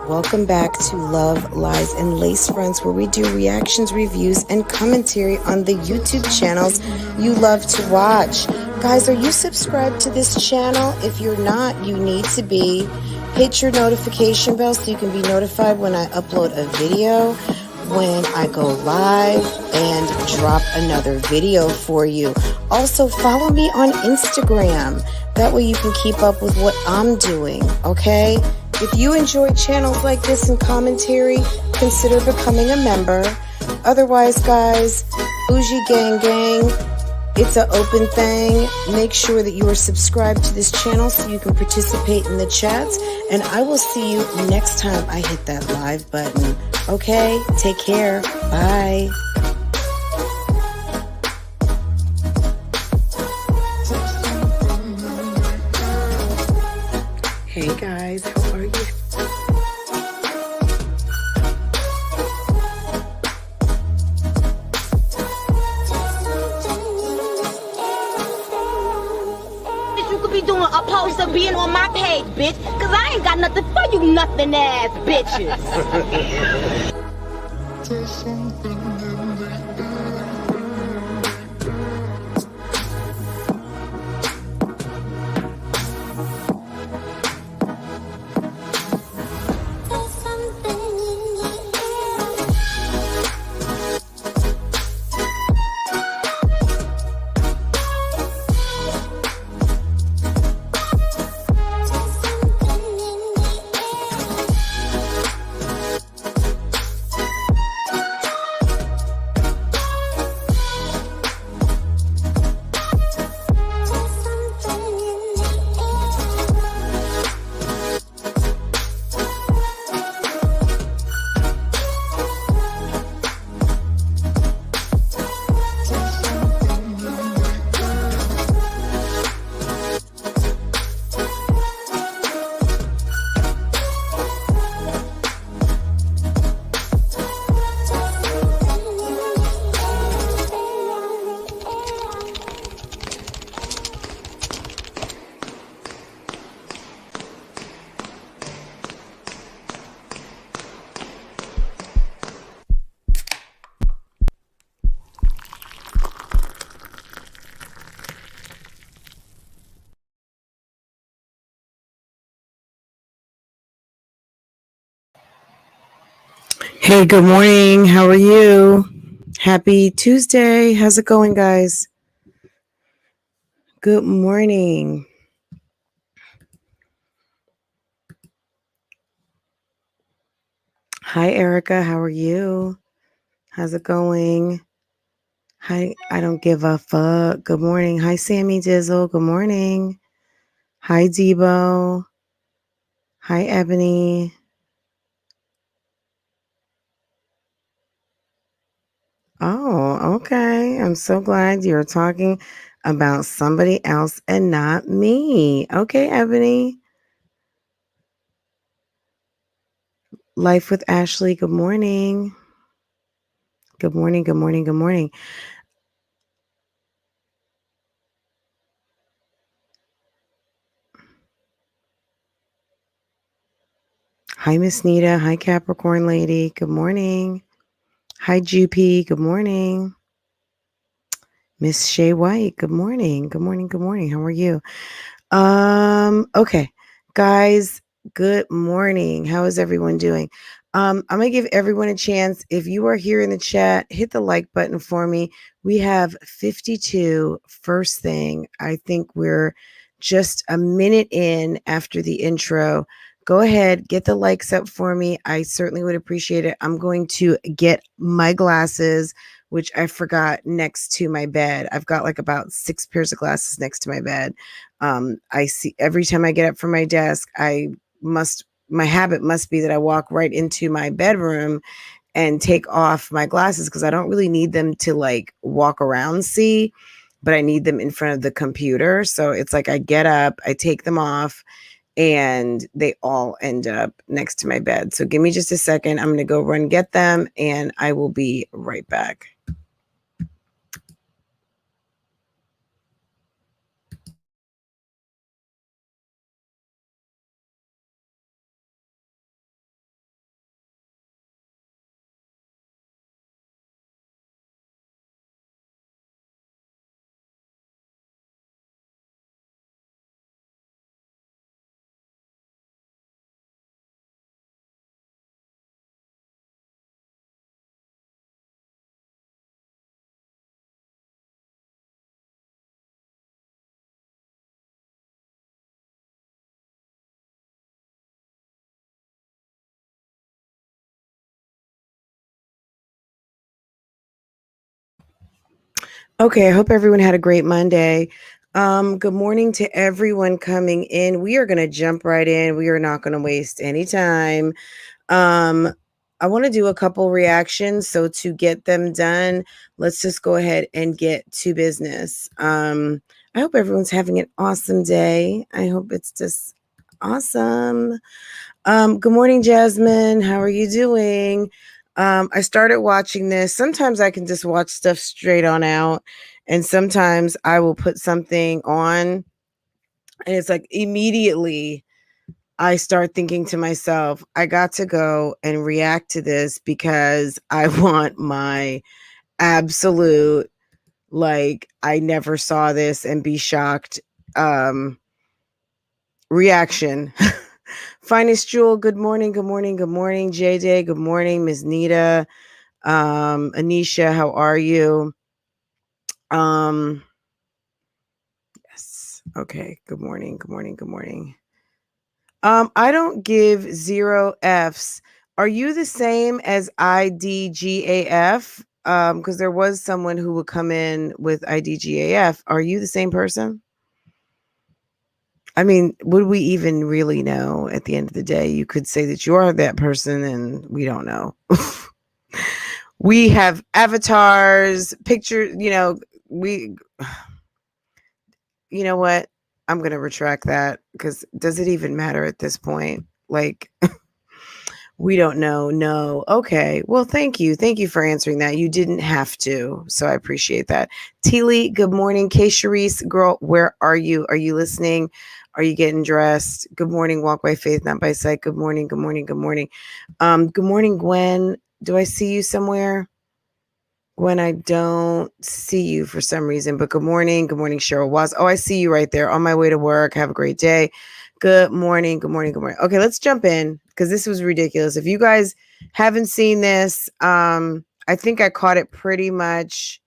Welcome back to Love, Lies, and Lace Fronts, where we do reactions, reviews, and commentary on the YouTube channels you love to watch. Guys, are you subscribed to this channel? If you're not, you need to be. Hit your notification bell so you can be notified when I upload a video, when I go live, and drop another video for you. Also, follow me on Instagram. That way you can keep up with what I'm doing, okay? If you enjoy channels like this and commentary, consider becoming a member. Otherwise, guys, BougieGang Gang, it's an open thing. Make sure that you are subscribed to this channel so you can participate in the chats. And I will see you next time I hit that live button. Okay? Take care. Bye. Hey guys, how are you? You could be doing opposed to being on my page, bitch, cause I ain't got nothing for you nothing ass bitches. Hey, good morning. How are you? Happy Tuesday. How's it going, guys? Good morning. Hi, Erica. How are you? How's it going? Hi, I don't give a fuck. Good morning. Hi, Sammy Dizzle. Good morning. Hi, Debo. Hi, Ebony. Oh, okay. I'm so glad you're talking about somebody else and not me. Okay, Ebony. Life with Ashley. Good morning. Good morning. Good morning. Good morning. Hi, Miss Nita. Hi, Capricorn lady. Good morning. Hi, GP. Good morning. Miss Shay White. Good morning. Good morning. Good morning. How are you? Okay. Guys, good morning. How is everyone doing? I'm going to give everyone a chance. If you are here in the chat, hit the like button for me. We have 52 first thing. I think we're just a minute in after the intro. Go ahead, get the likes up for me. I certainly would appreciate it. I'm going to get my glasses, which I forgot next to my bed. I've got like about 6 pairs of glasses next to my bed. I see every time I get up from my desk, my habit must be that I walk right into my bedroom and take off my glasses because I don't really need them to like walk around see, but I need them in front of the computer. So it's like I get up, I take them off, and they all end up next to my bed. So give me just a second. I'm going to go run get them, and I will be right back. Okay, I hope everyone had a great Monday. Good morning to everyone coming in. We are going to jump right in. We are not going to waste any time. Um, I want to do a couple reactions. So to get them done, let's just go ahead and get to business. I hope everyone's having an awesome day. I hope it's just awesome. Good morning, Jasmine. How are you doing? I started watching this. Sometimes I can just watch stuff straight on out, and sometimes I will put something on, and it's like immediately I start thinking to myself, I got to go and react to this because I want my absolute, like, I never saw this and be shocked reaction. Finest Jewel, good morning, good morning, good morning. J Day, good morning. Ms. Nita, Anisha, how are you? Yes. Okay. Good morning, good morning, good morning. I don't give 0 Fs. Are you the same as IDGAF? Because there was someone who would come in with IDGAF. Are you the same person? I mean, would we even really know at the end of the day? You could say that you are that person and we don't know. We have avatars, pictures, you know what? I'm going to retract that because does it even matter at this point? Like, we don't know. No. Okay. Well, thank you. Thank you for answering that. You didn't have to. So I appreciate that. Teely, good morning. K Sharice, girl, where are you? Are you listening? Are you getting dressed? Good morning. Walk by faith, not by sight. Good morning. Good morning. Good morning. Good morning, Gwen. Do I see you somewhere? When I don't see you for some reason, but good morning. Good morning, Cheryl Was. Oh, I see you right there on my way to work. Have a great day. Good morning. Good morning. Good morning. Okay, let's jump in because this was ridiculous. If you guys haven't seen this, I think I caught it pretty much.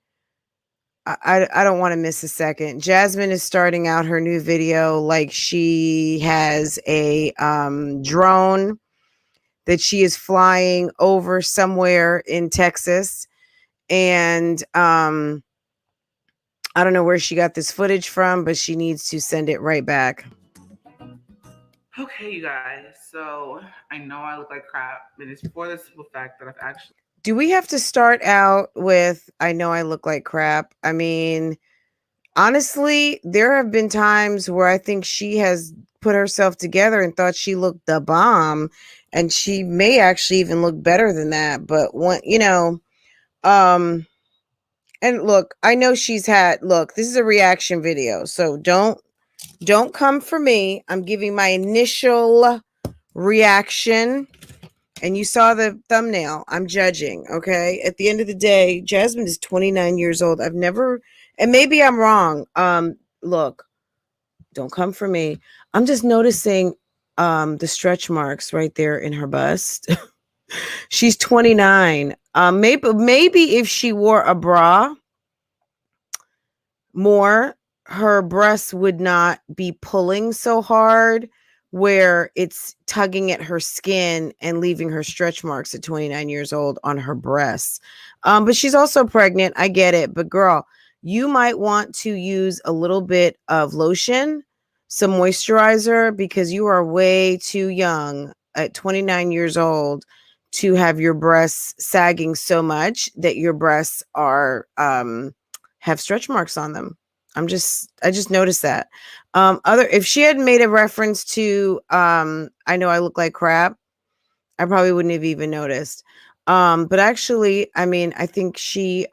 I don't want to miss a second. Jasmine is starting out her new video like she has a drone that she is flying over somewhere in Texas. And I don't know where she got this footage from, but she needs to send it right back. Okay, you guys. So I know I look like crap, but it's for the simple fact that I've actually. Do we have to start out with I know I look like crap? I mean, honestly, there have been times where I think she has put herself together and thought she looked the bomb, and she may actually even look better than that. But and look, I know she's had look, this is a reaction video, so don't come for me. I'm giving my initial reaction. And you saw the thumbnail. I'm judging, okay? At the end of the day, Jasmine is 29 years old. I've never, and maybe I'm wrong. Look, don't come for me. I'm just noticing the stretch marks right there in her bust. She's 29. Maybe if she wore a bra more, her breasts would not be pulling so hard where it's tugging at her skin and leaving her stretch marks at 29 years old on her breasts. But she's also pregnant. I get it. But girl, you might want to use a little bit of lotion, some moisturizer, because you are way too young at 29 years old to have your breasts sagging so much that your breasts are have stretch marks on them. I just noticed that. If she had made a reference to I know I look like crap, I probably wouldn't have even noticed. But actually, I mean, I think she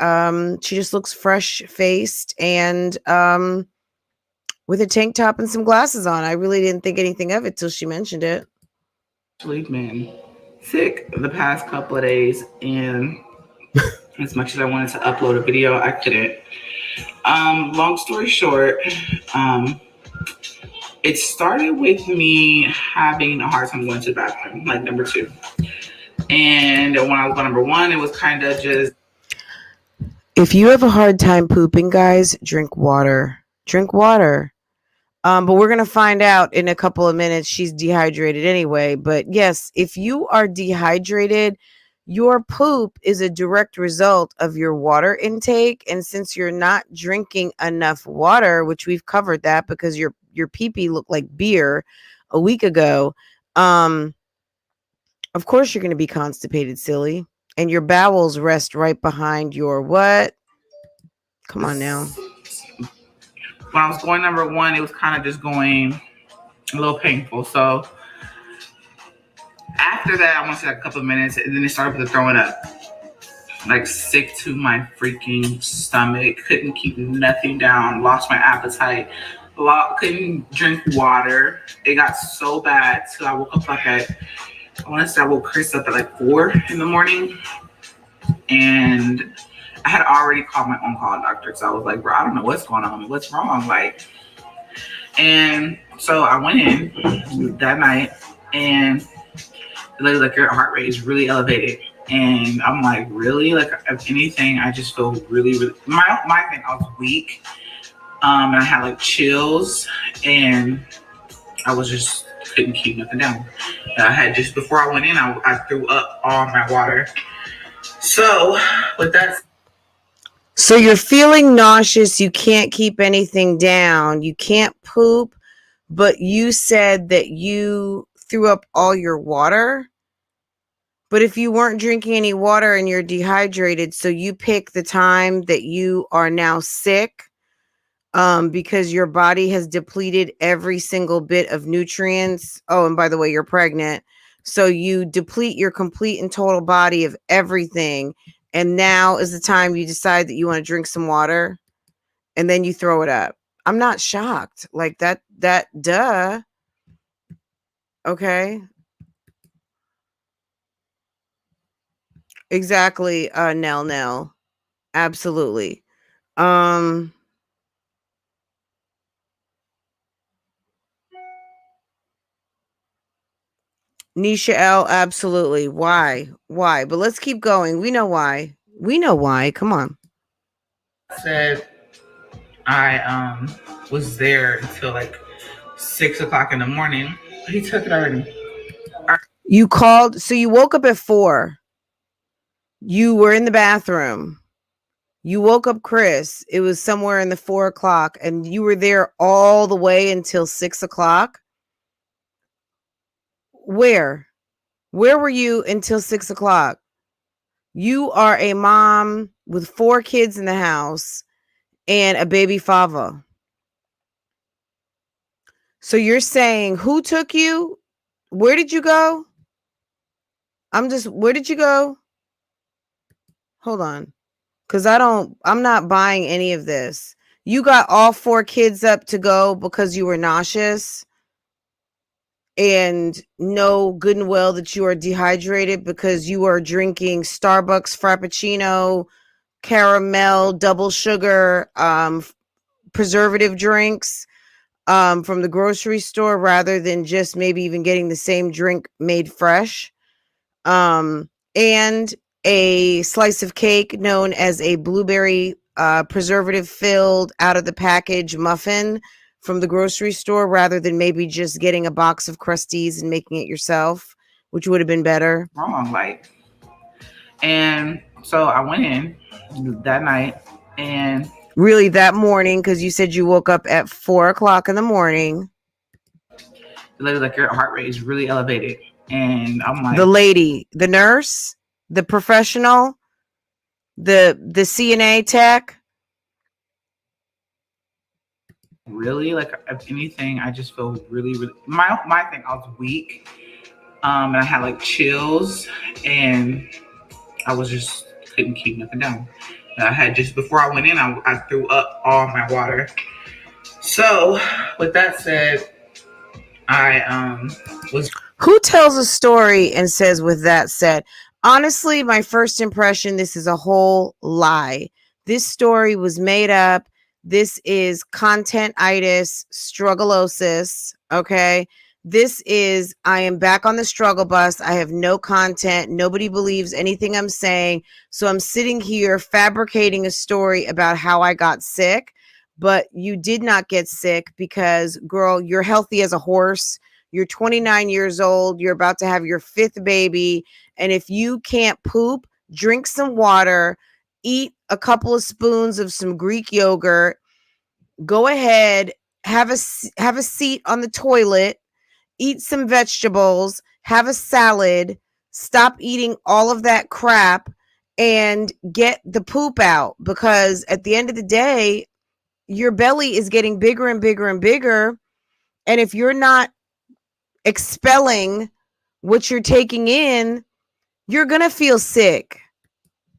just looks fresh faced and with a tank top and some glasses on. I really didn't think anything of it till she mentioned it. Actually been sick the past couple of days, and as much as I wanted to upload a video, I couldn't. Long story short, it started with me having a hard time going to the bathroom, like number 2. And when I was on number 1, it was kind of just. If you have a hard time pooping, guys, drink water. Drink water. But we're going to find out in a couple of minutes. She's dehydrated anyway. But yes, if you are dehydrated, Your poop is a direct result of your water intake. And since you're not drinking enough water, which we've covered that because your pee-pee looked like beer a week ago, of course you're going to be constipated, silly. And your bowels rest right behind your what? Come on now. When I was going number 1, it was kind of just going a little painful. So after that, I went to like a couple of minutes, and then it started with the throwing up. Like sick to my freaking stomach. Couldn't keep nothing down. Lost my appetite. Couldn't drink water. It got so bad till I woke up like I want to say I woke Chris up at like 4 in the morning. And I had already called my own call doctor because I was like, bro, I don't know what's going on. What's wrong? Like, and so I went in that night, and the lady was like, your heart rate is really elevated. And I'm like, really? Like, if anything, I just feel really, really, my thing, I was weak. And I had like chills, and I was just, couldn't keep nothing down. I had just, before I went in, I threw up all my water. So with that, so you're feeling nauseous, you can't keep anything down, you can't poop, but you said that you threw up all your water. But if you weren't drinking any water and you're dehydrated, so you pick the time that you are now sick, because your body has depleted every single bit of nutrients. Oh, and by the way, you're pregnant. So you deplete your complete and total body of everything. And now is the time you decide that you want to drink some water, and then you throw it up. I'm not shocked. Like that, duh. Okay. Exactly. Nell. Absolutely. Nisha L, absolutely. Why? But let's keep going. We know why. Come on. Said I was there until like 6 o'clock in the morning. He took it already. You called, so you woke up at 4. You were in the bathroom. You woke up Chris. It was somewhere in the 4 o'clock, and you were there all the way until 6 o'clock. Where were you until 6 o'clock? You are a mom with 4 kids in the house and a baby Fava. So you're saying, who took you? Where did you go? Where did you go? Hold on. Because I'm not buying any of this. You got all 4 kids up to go because you were nauseous and know good and well that you are dehydrated because you are drinking Starbucks Frappuccino, caramel, double sugar, preservative drinks from the grocery store rather than just maybe even getting the same drink made fresh. And a slice of cake known as a blueberry preservative filled out of the package muffin from the grocery store rather than maybe just getting a box of Crusties and making it yourself, which would have been better. Wrong, like, and so I went in that night, and really that morning, because you said you woke up at 4 o'clock in the morning. The lady was like, your heart rate is really elevated. And I'm like, the lady, the nurse, the professional, the CNA tech. Really? Like, if anything, I just feel really, really, my thing, I was weak. And I had like chills, and I was just, couldn't keep nothing down. And I had just, before I went in, I threw up all my water. So with that said, I was. Who tells a story and says, with that said? Honestly, my first impression, this is a whole lie. This story was made up. This is content-itis, struggleosis, okay? This is, I am back on the struggle bus. I have no content. Nobody believes anything I'm saying. So I'm sitting here fabricating a story about how I got sick, but you did not get sick because, girl, you're healthy as a horse. You're 29 years old. You're about to have your 5th baby. And if you can't poop, drink some water, eat a couple of spoons of some Greek yogurt, go ahead, have a seat on the toilet, eat some vegetables, have a salad, stop eating all of that crap, and get the poop out. Because at the end of the day, your belly is getting bigger and bigger and bigger. And if you're not expelling what you're taking in, you're going to feel sick.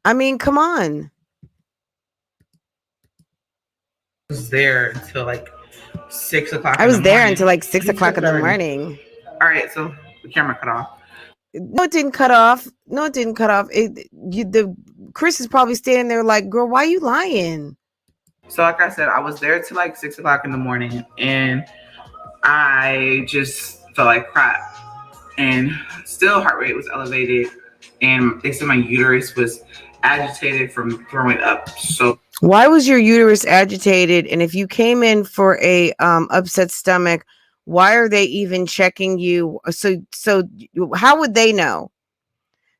I mean, come on. I was there until like 6 o'clock. I was there until like 6 o'clock in the morning. All right, so the camera cut off. No, it didn't cut off. No, it didn't cut off. Chris is probably standing there like, girl, why are you lying? So like I said, I was there till like 6 o'clock in the morning, and I just felt like crap. And still heart rate was elevated, and they said my uterus was agitated from throwing up. So why was your uterus agitated? And if you came in for a upset stomach, why are they even checking you? So how would they know?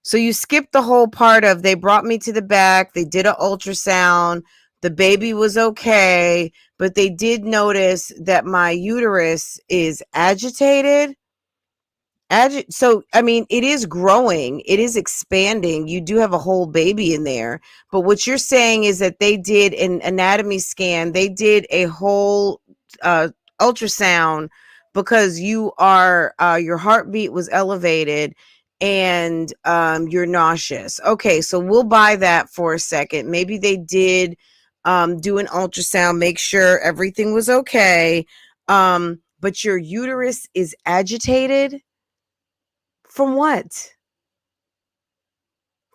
So you skipped the whole part of, they brought me to the back, they did an ultrasound, the baby was okay, but they did notice that my uterus is agitated. So, I mean, it is growing, it is expanding. You do have a whole baby in there. But what you're saying is that they did an anatomy scan, they did a whole ultrasound, because you are your heartbeat was elevated and you're nauseous. Okay, so we'll buy that for a second. Maybe they did do an ultrasound, make sure everything was okay. But your uterus is agitated. From what?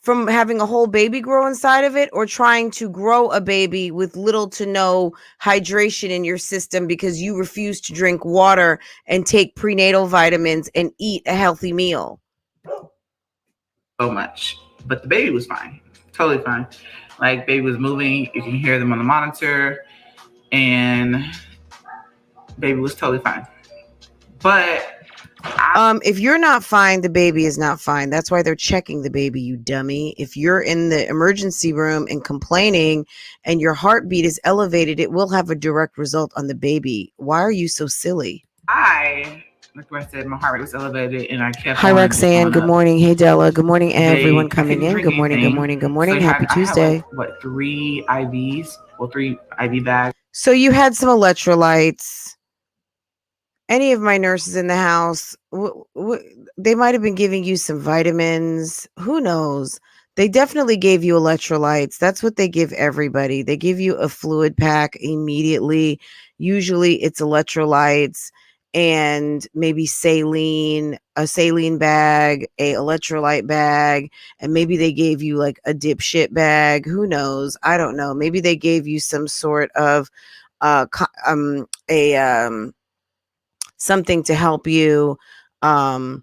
From having a whole baby grow inside of it, or trying to grow a baby with little to no hydration in your system because you refuse to drink water and take prenatal vitamins and eat a healthy meal? So much. But the baby was fine. Totally fine. Like, baby was moving. You can hear them on the monitor. And baby was totally fine. But if you're not fine, the baby is not fine. That's why they're checking the baby, you dummy. If you're in the emergency room and complaining and your heartbeat is elevated, it will have a direct result on the baby. Why are you so silly? Like I said, my heart rate was elevated, and I kept. Hi, Roxanne. Good morning. Hey, Della. Good morning, everyone coming in. Good morning. Good morning. Good morning. Happy Tuesday. I had, like, 3 IVs or 3 IV bags. So you had some electrolytes. Any of my nurses in the house, they might have been giving you some vitamins. Who knows? They definitely gave you electrolytes. That's what they give everybody. They give you a fluid pack immediately. Usually it's electrolytes and maybe saline, a saline bag, a electrolyte bag, and maybe they gave you like a dipshit bag. Who knows? I don't know. Maybe they gave you some sort of something to help you. I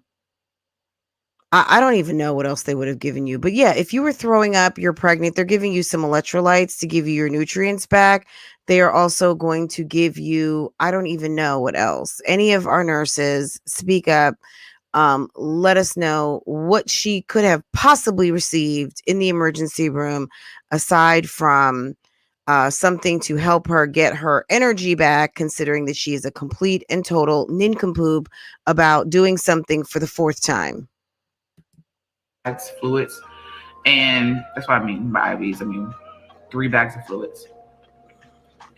don't even know what else they would have given you. But yeah, if you were throwing up, you're pregnant, they're giving you some electrolytes to give you your nutrients back. They are also going to give you, I don't even know what else. Any of our nurses, speak up. Let us know what she could have possibly received in the emergency room, aside from something to help her get her energy back, considering that she is a complete and total nincompoop about doing something for the 4th time. That's fluids, and that's what I mean by IVs. I mean 3 bags of fluids.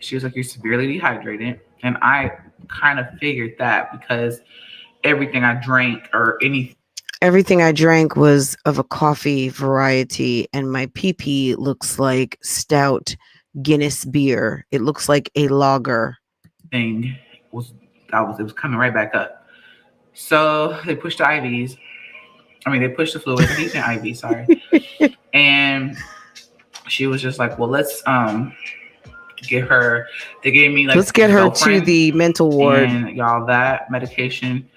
She was like, "You're severely dehydrated," and I kind of figured that because everything I drank everything I drank was of a coffee variety, and my pee looks like stout Guinness beer. It looks like a lager. Thing it was coming right back up. So they pushed the IVs. They pushed the fluids. He's an IV, sorry. And she was just like, "Well, let's get her." They gave me like, let's get her to the mental ward. And y'all, that medication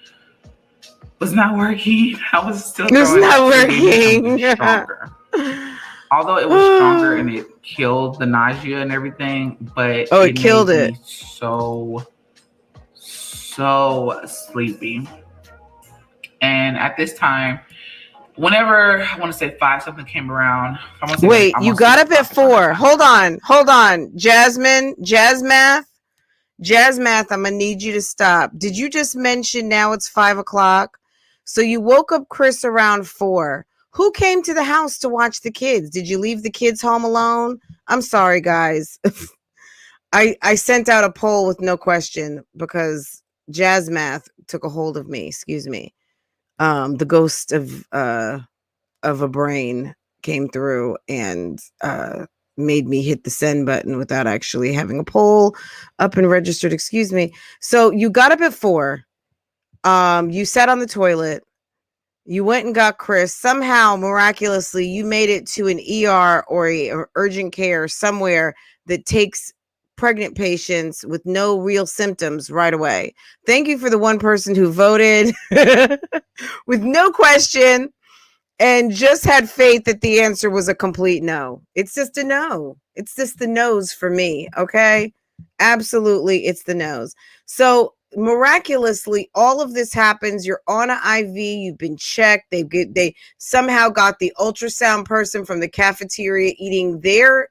was not working. I was still. It was not working. Stronger. Although it was stronger and it killed the nausea and everything, but it killed it. So sleepy. And at this time, whenever I want to say 5 something came around. Wait, you got up at 4. Hold on. Jasmine, Jazz Math, I'm gonna need you to stop. Did you just mention now it's 5 o'clock? So you woke up Chris around 4. Who came to the house to watch the kids? Did you leave the kids home alone? I'm sorry, guys. I sent out a poll with no question because Jazz Math took a hold of me. Excuse me. The ghost of a brain came through and made me hit the send button without actually having a poll up and registered. Excuse me. So you got up at 4. You sat on the toilet. You went and got Chris. Somehow, miraculously, you made it to an ER or a urgent care somewhere that takes pregnant patients with no real symptoms right away. Thank you for the one person who voted with no question and just had faith that the answer was a complete no. It's just a no. It's just the no's for me. Okay. Absolutely. It's the no's. So miraculously, all of this happens. You're on an IV. You've been checked. They somehow got the ultrasound person from the cafeteria eating their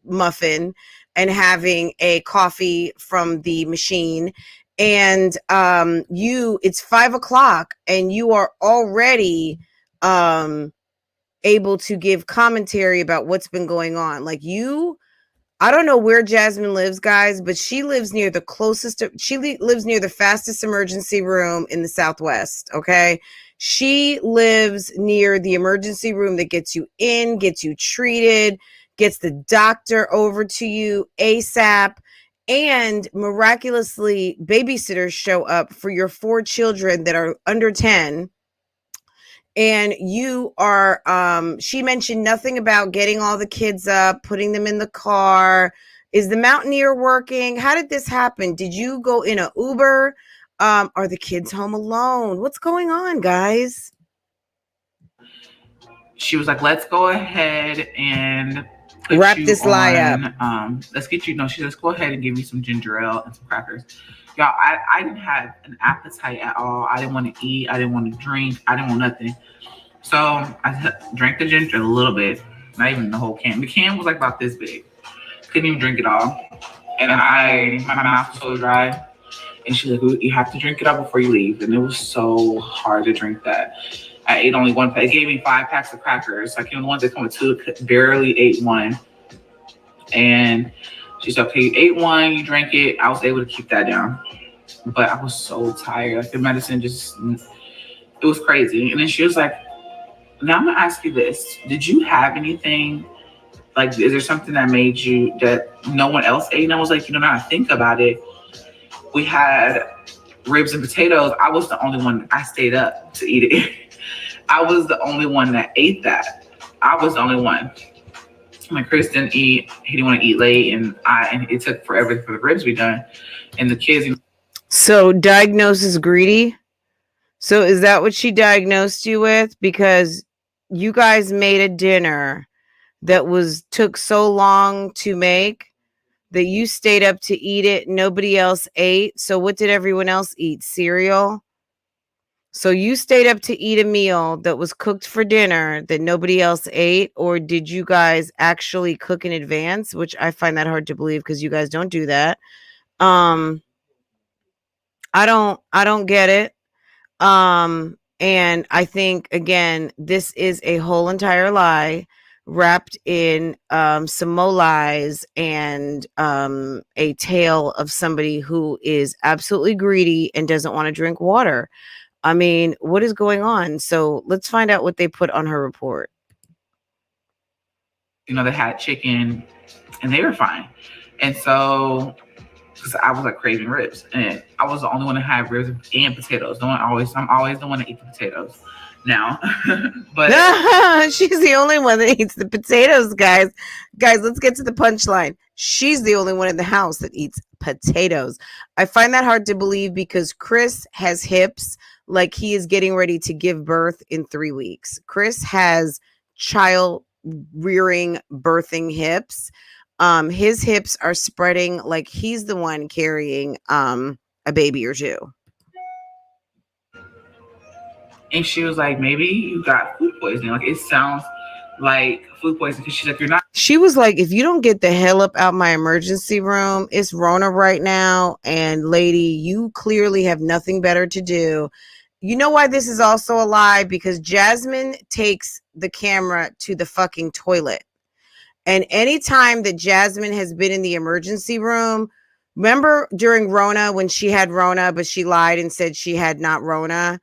muffin and having a coffee from the machine. And it's 5 o'clock and you are already able to give commentary about what's been going on. Like I don't know where Jasmine lives, guys, but she lives near the lives near the fastest emergency room in the Southwest. Okay. She lives near the emergency room that gets you in, gets you treated, gets the doctor over to you ASAP. And miraculously, babysitters show up for your 4 children that are under 10. And you are, she mentioned nothing about getting all the kids up, putting them in the car. Is the Mountaineer working? How did this happen? Did you go in an Uber? Are the kids home alone? What's going on, guys? She was like, let's go ahead and wrap this lie up. Let's get you, no, she says, go ahead and give me some ginger ale and some crackers. Y'all, I didn't have an appetite at all. I didn't want to eat. I didn't want to drink. I didn't want nothing. So I drank the ginger a little bit, not even the whole can. The can was like about this big. Couldn't even drink it all. And my mouth was so dry. And she's like, you have to drink it all before you leave. And it was so hard to drink that. I ate only one pack. It gave me 5 packs of crackers. Like, the ones that come with 2, barely ate one. And she said, okay, you ate one, you drank it. I was able to keep that down. But I was so tired. Like, the medicine it was crazy. And then she was like, now I'm going to ask you this. Did you have anything, like, is there something that made you, that no one else ate? And I was like, now I think about it. We had ribs and potatoes. I was the only one, I stayed up to eat it. I was the only one that ate that. I was the only one. Like, Chris didn't eat. He didn't want to eat late, and it took forever for the ribs to be done. And the kids. So diagnosis greedy. So is that what she diagnosed you with? Because you guys made a dinner that took so long to make that you stayed up to eat it. Nobody else ate. So what did everyone else eat? Cereal. So you stayed up to eat a meal that was cooked for dinner that nobody else ate, or did you guys actually cook in advance? Which I find that hard to believe because you guys don't do that. I don't get it. And I think, again, this is a whole entire lie wrapped in some more lies and a tale of somebody who is absolutely greedy and doesn't want to drink water. I mean, what is going on? So let's find out what they put on her report. They had chicken and they were fine. And so, because I was like craving ribs, and I was the only one to have ribs and potatoes. I'm always the one to eat the potatoes now. But she's the only one that eats the potatoes, guys. Guys, let's get to the punchline. She's the only one in the house that eats potatoes. I find that hard to believe because Chris has hips like he is getting ready to give birth in 3 weeks. Chris has child rearing birthing hips. His hips are spreading like he's the one carrying a baby or 2. And she was like, maybe you got food poisoning. Like, it sounds like food poisoning. Because she's like, you're not. She was like, if you don't get the hell up out my emergency room, it's Rona right now. And lady, you clearly have nothing better to do. You know why this is also a lie? Because Jasmine takes the camera to the fucking toilet. And anytime that Jasmine has been in the emergency room, remember during Rona when she had Rona, but she lied and said she had not Rona,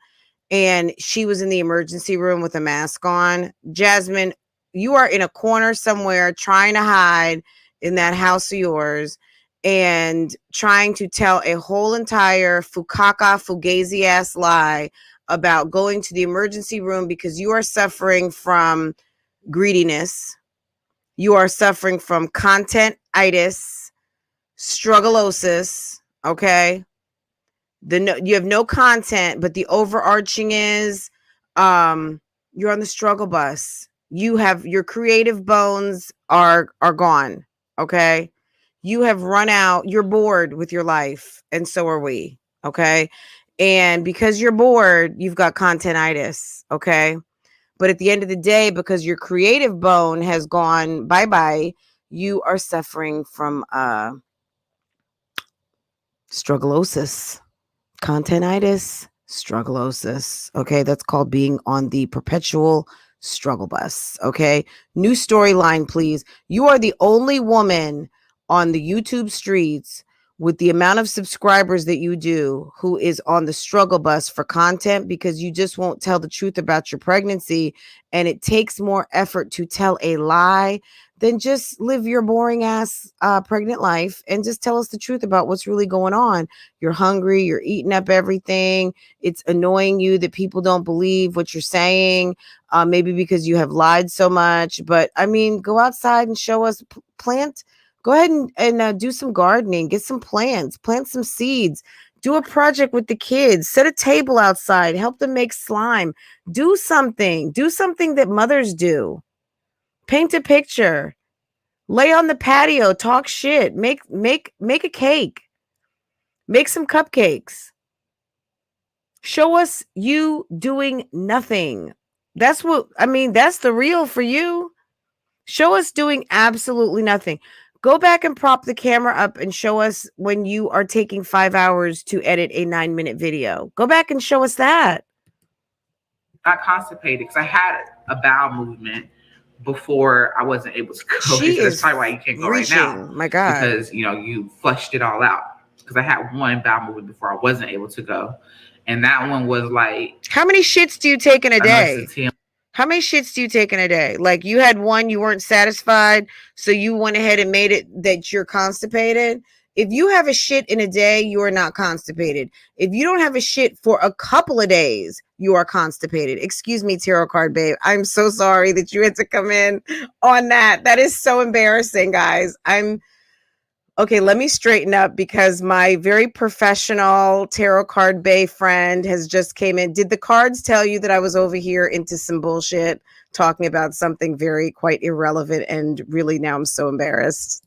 and she was in the emergency room with a mask on. Jasmine, you are in a corner somewhere trying to hide in that house of yours and trying to tell a whole entire fugazi ass lie about going to the emergency room because you are suffering from greediness. You are suffering from content-itis, struggleosis, okay? You have no content, but the overarching is you're on the struggle bus. You have your creative bones are gone, okay? You have run out. You're bored with your life, and so are we, okay? And because you're bored, you've got content-itis, okay? But at the end of the day, because your creative bone has gone bye-bye, you are suffering from struggleosis. Contentitis, struggleosis. Okay, that's called being on the perpetual struggle bus. Okay, new storyline, please. You are the only woman on the YouTube streets with the amount of subscribers that you do who is on the struggle bus for content because you just won't tell the truth about your pregnancy. And it takes more effort to tell a lie than just live your boring ass pregnant life and just tell us the truth about what's really going on. You're hungry, you're eating up everything. It's annoying you that people don't believe what you're saying, maybe because you have lied so much. But I mean, go outside and show us plant. Go ahead and do some gardening, get some plants, plant some seeds, do a project with the kids, set a table outside, help them make slime, do something that mothers do. Paint a picture, lay on the patio, talk shit, make a cake, make some cupcakes. Show us you doing nothing. That's the real for you. Show us doing absolutely nothing. Go back and prop the camera up and show us when you are taking 5 hours to edit a 9-minute video. Go back and show us that. Not constipated because I had a bowel movement before I wasn't able to go. That's probably why you can't go right now. My God. Because, you flushed it all out. Because I had one bowel movement before I wasn't able to go. And that one was like... How many shits do you take in a day? How many shits do you take in a day? Like you had one, you weren't satisfied, so you went ahead and made it that you're constipated. If you have a shit in a day, you are not constipated. If you don't have a shit for a couple of days, you are constipated. Excuse me, tarot card babe. I'm so sorry that you had to come in on that. That is so embarrassing, guys. Okay, let me straighten up because my very professional tarot card bae friend has just came in. Did the cards tell you that I was over here into some bullshit, talking about something very quite irrelevant, and really now I'm so embarrassed.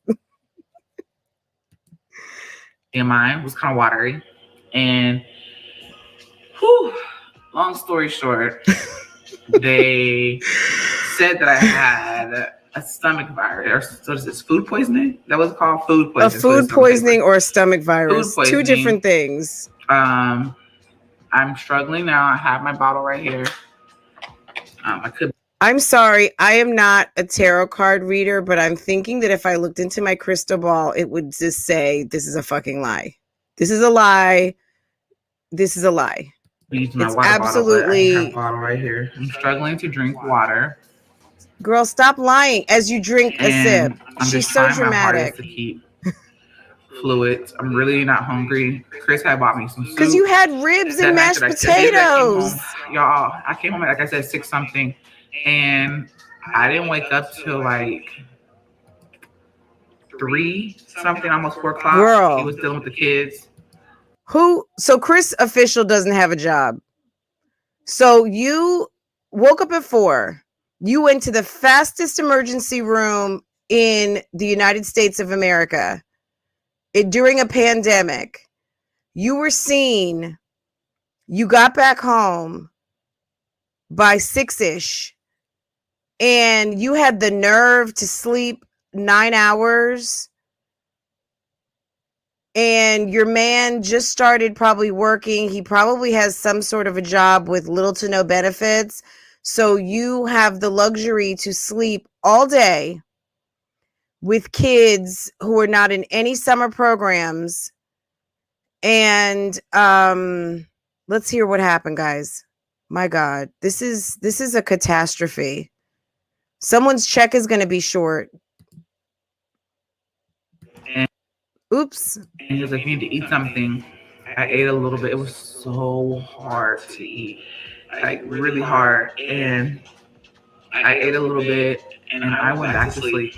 Mine was kind of watery. And long story short, they said that I had a stomach virus. So is this food poisoning? That was called food poisoning. A food poisoning or a stomach virus. Two different things. I'm struggling now. I have my bottle right here. I'm sorry. I am not a tarot card reader, but I'm thinking that if I looked into my crystal ball, it would just say, this is a fucking lie. This is a lie. This is a lie. It's absolutely a bottle right here. I'm struggling to drink water. Girl, stop lying as you drink a sip. She's so dramatic. To keep fluids. I'm really not hungry. Chris had bought me some soup. Because you had ribs and mashed potatoes. Y'all, I came home at, like I said, 6 something. And I didn't wake up till like 3 something, almost 4 o'clock. Girl. He was dealing with the kids. So Chris official doesn't have a job. So you woke up at 4. You went to the fastest emergency room in the United States of America during a pandemic. You were seen. You got back home. by 6-ish, and you had the nerve to sleep 9 hours, and your man just started probably working. He probably has some sort of a job with little to no benefits. So you have the luxury to sleep all day with kids who are not in any summer programs. And let's hear what happened, guys. My God, this is a catastrophe. Someone's check is going to be short. And, oops. And he was like, you need to eat something. I ate a little bit. It was so hard to eat, like really hard. And I ate a little bit, and I went back to sleep.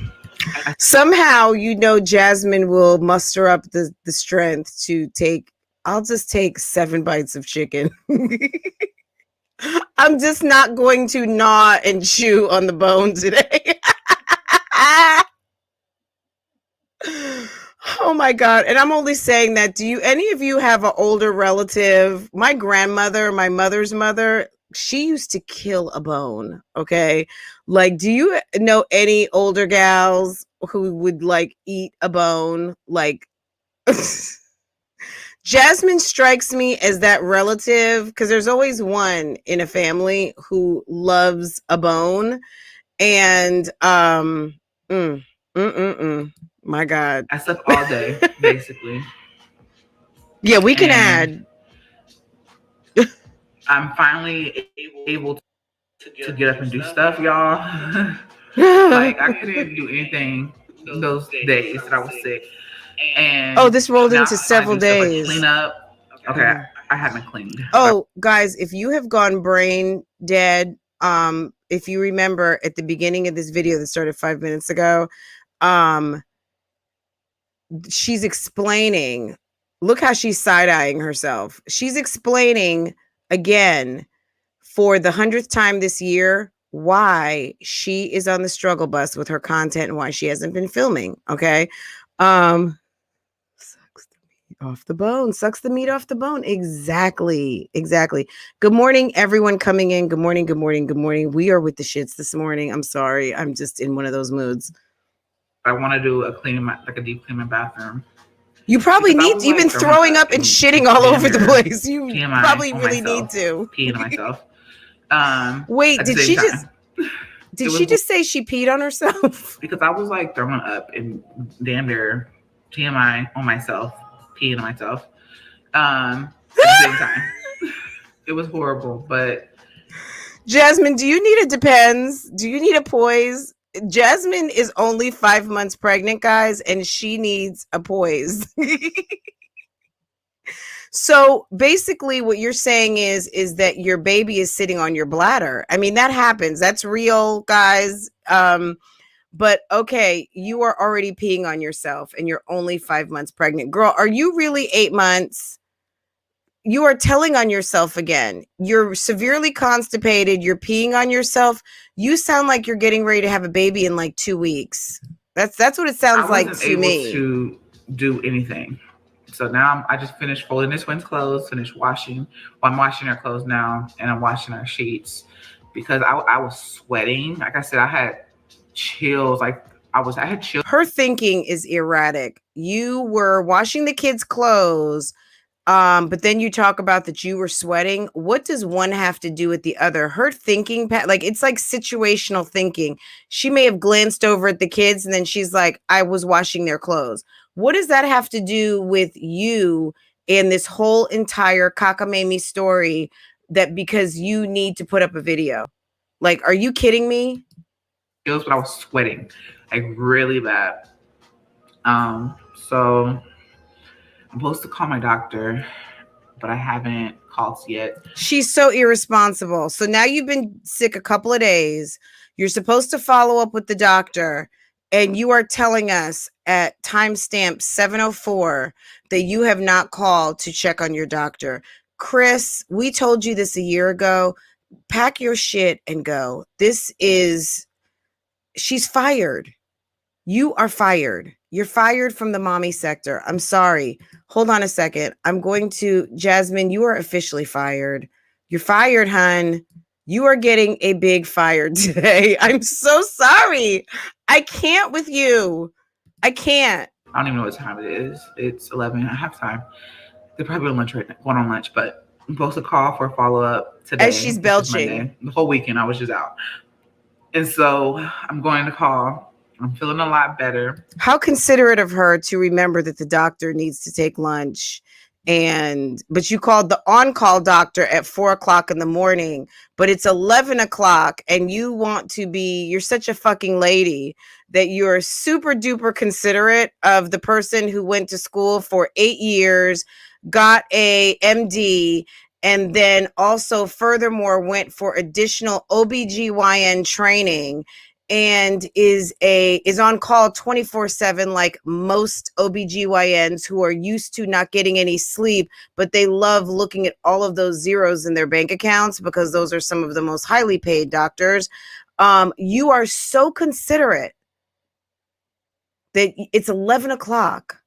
Somehow, Jasmine will muster up the strength to take. I'll just take 7 bites of chicken. I'm just not going to gnaw and chew on the bone today. Oh my God. And I'm only saying that. Do any of you have an older relative? My grandmother, my mother's mother, she used to kill a bone. Okay. Like, do you know any older gals who would like eat a bone? Like, Jasmine strikes me as that relative, because there's always one in a family who loves a bone. And my God, I slept all day, basically. Yeah, we can add. I'm finally able to get up and do stuff, y'all. Like, I couldn't do anything those days that I was sick. And this rolled into several days. Like clean up. Okay, I haven't cleaned. Oh, guys, if you have gone brain dead, if you remember at the beginning of this video that started 5 minutes ago, she's explaining. Look how she's side-eyeing herself. She's explaining again for the 100th time this year why she is on the struggle bus with her content and why she hasn't been filming. Okay. Sucks the meat off the bone. Sucks the meat off the bone. Exactly. Good morning, everyone coming in. Good morning. We are with the shits this morning. I'm sorry. I'm just in one of those moods. I want to do a deep clean my bathroom. You probably need. You've been throwing up and shitting all over the place. You TMI probably really need to pee on myself. Wait, did she just? Did she just say she peed on herself? Because I was like throwing up and damn near TMI on myself, peeing on myself. At the same time, it was horrible. But Jasmine, do you need a Depends? Do you need a Poise? Jasmine is only 5 months pregnant, guys, and she needs a Poise. So basically what you're saying is that your baby is sitting on your bladder. I mean, that happens. That's real, guys. But okay, you are already peeing on yourself and you're only 5 months pregnant. Girl, are you really 8 months? You are telling on yourself again. You're severely constipated. You're peeing on yourself. You sound like you're getting ready to have a baby in like 2 weeks. That's what it sounds like to me. To do anything. So now I just finished folding this one's clothes, finished washing. Well, I'm washing her clothes now, and I'm washing her sheets because I was sweating. Like I said, I had chills. I had chills. Her thinking is erratic. You were washing the kids' clothes, but then you talk about that you were sweating. What does one have to do with the other? Her thinking, like it's like situational thinking. She may have glanced over at the kids, and then she's like, "I was washing their clothes." What does that have to do with you and this whole entire cockamamie story that because you need to put up a video? Like, are you kidding me? But I was sweating like really bad. So I'm supposed to call my doctor, but I haven't called yet. She's so irresponsible. So now you've been sick a couple of days. You're supposed to follow up with the doctor. And you are telling us at timestamp 7:04 that you have not called to check on your doctor. Chris, we told you this a year ago. Pack your shit and go. She's fired. You are fired. You're fired from the mommy sector. I'm sorry. Hold on a second. Jasmine, you are officially fired. You're fired, hun. You are getting a big fire today. I'm so sorry. I can't with you. I can't. I don't even know what time it is. It's 11. I have time. They're probably on lunch right now, going on lunch, but I'm supposed to call for a follow-up today. As she's belching. The whole weekend I was just out. And so I'm going to call. I'm feeling a lot better. How considerate of her to remember that the doctor needs to take lunch. But you called the on-call doctor at 4:00 in the morning, but it's 11 o'clock and you're such a fucking lady that you're super duper considerate of the person who went to school for 8 years, got a MD, and then also furthermore went for additional OBGYN training and is on call 24/7 like most OBGYNs who are used to not getting any sleep, but they love looking at all of those zeros in their bank accounts because those are some of the most highly paid doctors. You are so considerate that it's 11 o'clock.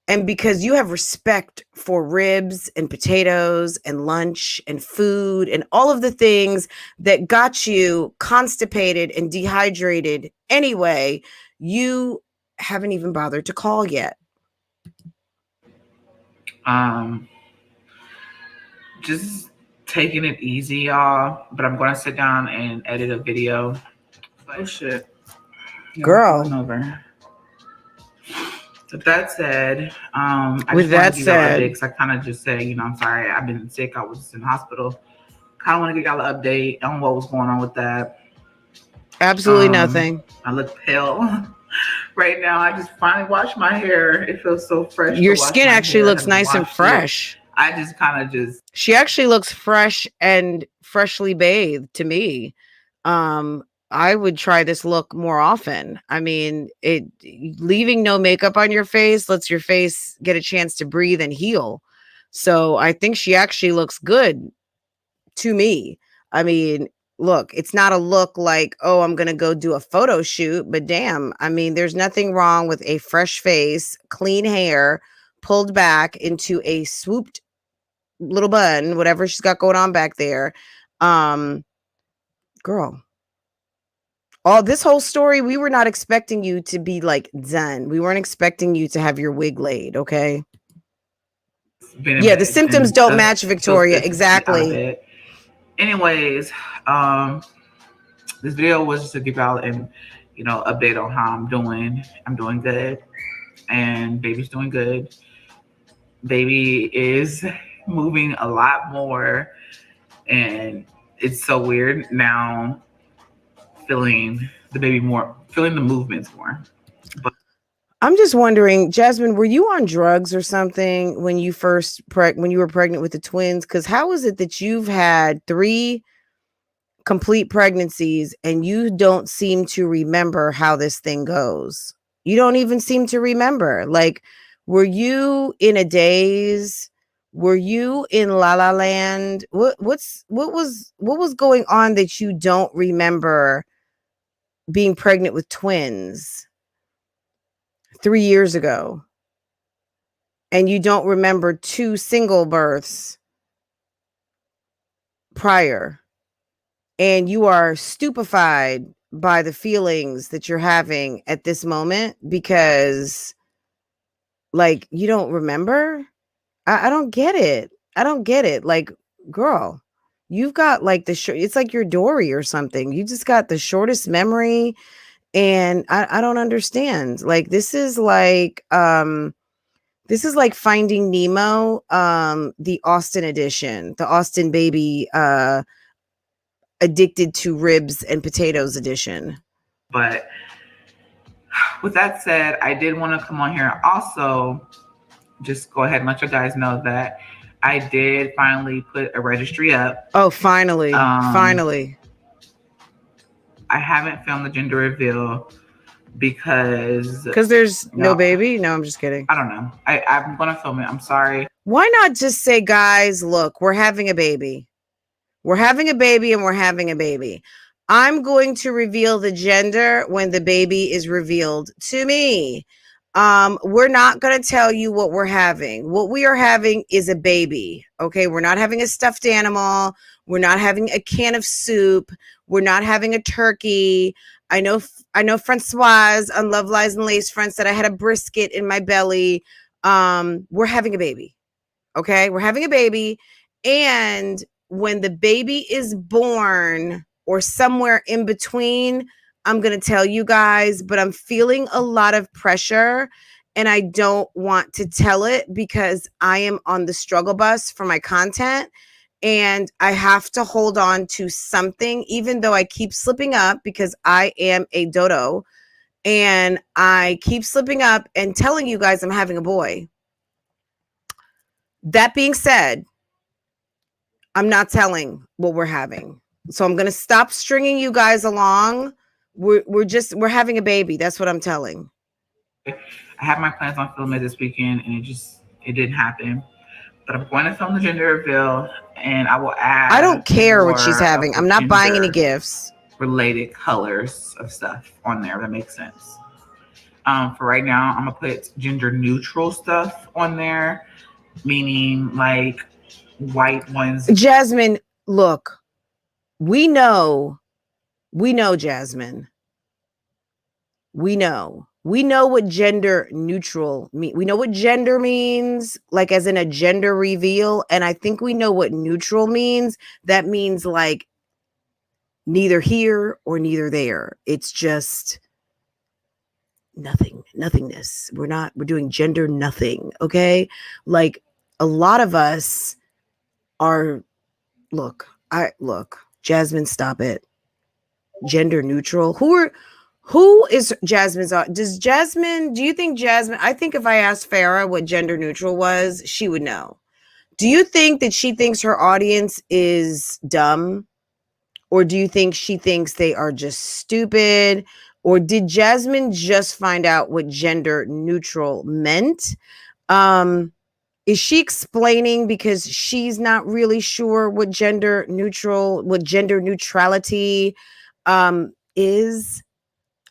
And because you have respect for ribs and potatoes and lunch and food and all of the things that got you constipated and dehydrated anyway, you haven't even bothered to call yet. Just taking it easy, y'all. But I'm going to sit down and edit a video. Oh, shit. Girl. Over. With that said, I kind of just say, I'm sorry, I've been sick. I was in the hospital. Kind of want to get y'all an update on what was going on with that. Absolutely nothing. I look pale right now. I just finally washed my hair. It feels so fresh. Your skin actually looks nice and fresh. I just kind of She actually looks fresh and freshly bathed to me. I would try this look more often. I mean, leaving no makeup on your face lets your face get a chance to breathe and heal. So I think she actually looks good to me. I mean, look, it's not a look like, oh, I'm going to go do a photo shoot, but damn, I mean, there's nothing wrong with a fresh face, clean hair, pulled back into a swooped little bun, whatever she's got going on back there. Girl. All this whole story, we were not expecting you to be like done. We weren't expecting you to have your wig laid, okay? Yeah, the symptoms don't match, Victoria. Exactly. Anyways, this video was just to give out an update on how I'm doing. I'm doing good, and baby's doing good. Baby is moving a lot more, and it's so weird now. Feeling the baby more, feeling the movements more. But I'm just wondering, Jasmine, were you on drugs or something when you when you were pregnant with the twins? Because how is it that you've had 3 complete pregnancies and you don't seem to remember how this thing goes? You don't even seem to remember. Like, were you in a daze? Were you in La La Land? What was going on that you don't remember being pregnant with twins 3 years ago, and you don't remember 2 single births prior, and you are stupefied by the feelings that you're having at this moment because, like, you don't remember? I don't get it. I don't get it. Like, girl, you've got like it's like you're Dory or something. You just got the shortest memory. And I don't understand. Like, this is like Finding Nemo, the Austin edition, the Austin baby, addicted to ribs and potatoes edition. But with that said, I did want to come on here. Also, just go ahead and let you guys know that I did finally put a registry up. Oh, finally. Finally. I haven't filmed the gender reveal because there's no baby. No, I'm just kidding. I don't know. I'm going to film it. I'm sorry. Why not just say, guys, look, we're having a baby. We're having a baby and we're having a baby. I'm going to reveal the gender when the baby is revealed to me. We're not going to tell you what we're having. What we are having is a baby. Okay. We're not having a stuffed animal. We're not having a can of soup. We're not having a turkey. I know Francoise on Love Lies and Lace Front said I had a brisket in my belly. We're having a baby. Okay, we're having a baby. And when the baby is born or somewhere in between, I'm going to tell you guys, but I'm feeling a lot of pressure and I don't want to tell it because I am on the struggle bus for my content and I have to hold on to something, even though I keep slipping up because I am a dodo and I keep slipping up and telling you guys I'm having a boy. That being said, I'm not telling what we're having. So I'm going to stop stringing you guys along. We're having a baby. That's what I'm telling. I had my plans on filming this weekend and it didn't happen. But I'm going to film the gender reveal and I will add. I don't care what she's having. I'm not buying any gifts. Related colors of stuff on there. That makes sense. For right now, I'm going to put gender neutral stuff on there, meaning like white ones. Jasmine, look, we know, Jasmine. We know what gender neutral means. We know what gender means, like as in a gender reveal. And I think we know what neutral means. That means like neither here or neither there. It's just nothingness. We're doing gender nothing. Okay. Like a lot of us are, look, Jasmine, stop it. Gender neutral. Who is Jasmine's? Do you think Jasmine, I think if I asked Farrah what gender neutral was, she would know. Do you think that she thinks her audience is dumb? Or do you think she thinks they are just stupid? Or did Jasmine just find out what gender neutral meant? Is she explaining because she's not really sure what gender neutrality is?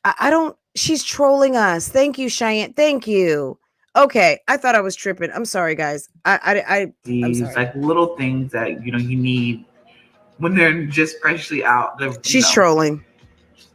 I don't, she's trolling us. Thank you, Cheyenne. Thank you. Okay. I thought I was tripping. I'm sorry, guys. I'm sorry. Like little things that, you need when they're just freshly out. She's trolling.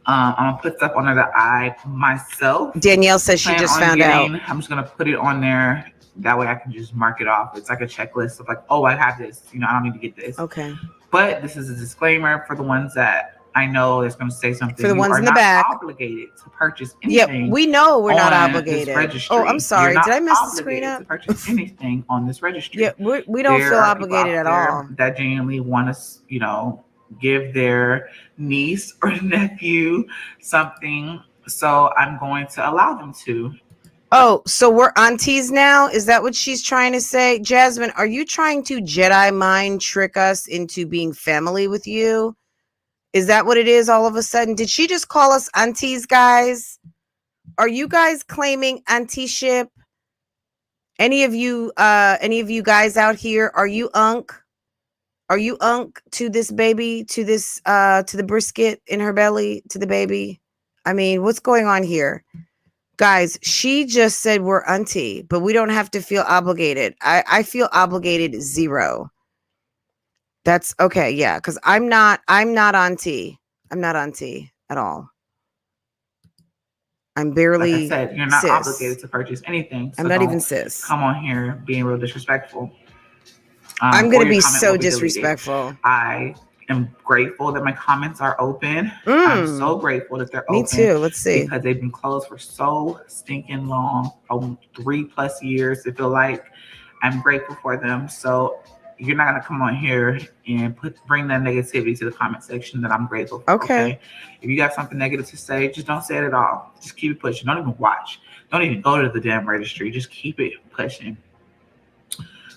I'm going to put stuff on there that I myself. Danielle says she just found out. I'm just going to put it on there. That way I can just mark it off. It's like a checklist of like, oh, I have this. I don't need to get this. Okay. But this is a disclaimer for the ones that I know is going to say something. For the ones in the back. You're not obligated to purchase anything. Yeah, we know we're not obligated. Oh, I'm sorry. Did I mess the screen up? To purchase anything on this registry. Yeah, we don't feel obligated at all. That genuinely want to, give their niece or nephew something. So I'm going to allow them to. Oh, so we're aunties now? Is that what she's trying to say? Jasmine, are you trying to Jedi mind trick us into being family with you? Is that what it is all of a sudden? Did she just call us aunties, guys? Are you guys claiming auntie-ship? Any of you guys out here, are you unk? Are you unk to this baby, to the brisket in her belly, to the baby? I mean, what's going on here? Guys, she just said we're auntie, but we don't have to feel obligated. I feel obligated 0. That's okay, yeah, because I'm not auntie. I'm not auntie at all. I'm barely, like I said, you're not sis. Obligated to purchase anything. So I'm not even sis. Come on here being real disrespectful. I'm going to be so disrespectful. I am grateful that my comments are open. I'm so grateful that they're open. Me too. Let's see. Because they've been closed for so stinking long, 3+ years. I feel like I'm grateful for them. So you're not going to come on here and bring that negativity to the comment section that I'm grateful for. Okay. If you got something negative to say, just don't say it at all. Just keep it pushing. Don't even watch. Don't even go to the damn registry. Just keep it pushing.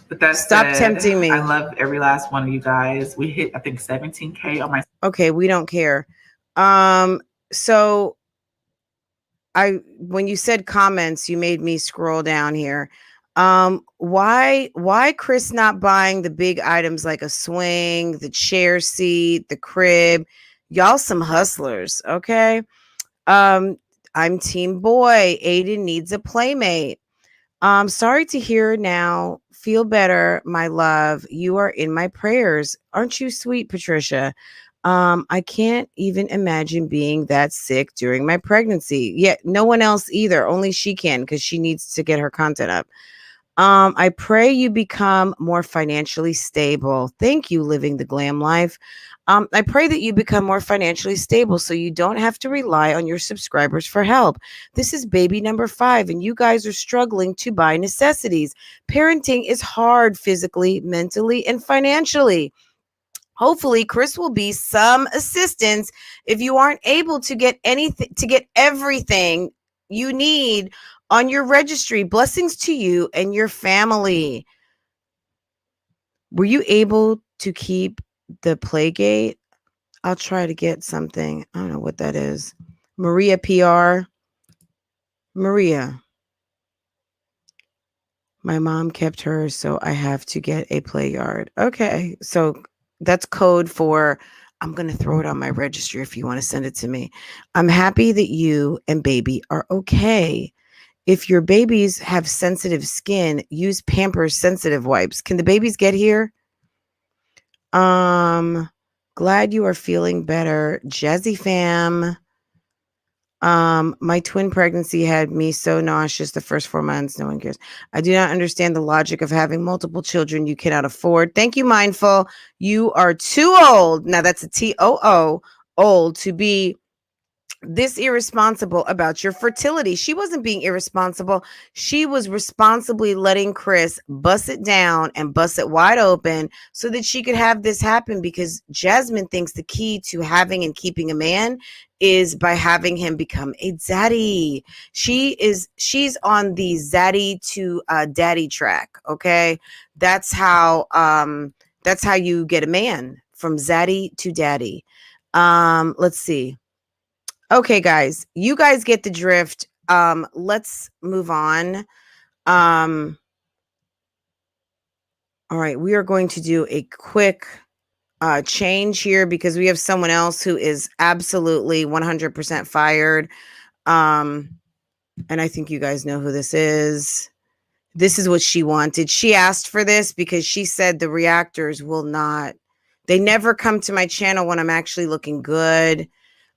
But that's stop tempting me. I love every last one of you guys. We hit, I think, 17K on my. Okay, we don't care. So when you said comments, you made me scroll down here. Why Chris not buying the big items like a swing, the chair seat, the crib? Y'all some hustlers, okay? I'm team boy. Aiden needs a playmate. Sorry to hear now. Feel better, my love. You are in my prayers. Aren't you sweet, Patricia? I can't even imagine being that sick during my pregnancy. Yet no one else either. Only she can because she needs to get her content up. I pray you become more financially stable. Thank you, living the glam life. I pray that you become more financially stable so you don't have to rely on your subscribers for help. This is baby number 5, and you guys are struggling to buy necessities. Parenting is hard physically, mentally, and financially. Hopefully, Chris will be some assistance if you aren't able to get everything you need on your registry. Blessings to you and your family. Were you able to keep the Playgate? I'll try to get something. I don't know what that is. Maria PR. Maria. My mom kept hers, so I have to get a play yard. Okay. So that's code for I'm going to throw it on my registry if you want to send it to me. I'm happy that you and baby are okay. If your babies have sensitive skin, use Pampers sensitive wipes. Can the babies get here? Glad you are feeling better. Jazzy fam. My twin pregnancy had me so nauseous the first 4 months. No one cares. I do not understand the logic of having multiple children you cannot afford. Thank you, Mindful. You are too old. Now that's a TOO, old to be this irresponsible about your fertility. She wasn't being irresponsible. She was responsibly letting Chris bust it down and bust it wide open so that she could have this happen, because Jasmine thinks the key to having and keeping a man is by having him become a zaddy. She's on the zaddy to daddy track. Okay. That's how you get a man, from zaddy to daddy. Let's see. Okay, guys, you guys get the drift. Let's move on. All right, we are going to do a quick change here because we have someone else who is absolutely 100% fired. And I think you guys know who this is. This is what she wanted. She asked for this because she said the reactors they never come to my channel when I'm actually looking good.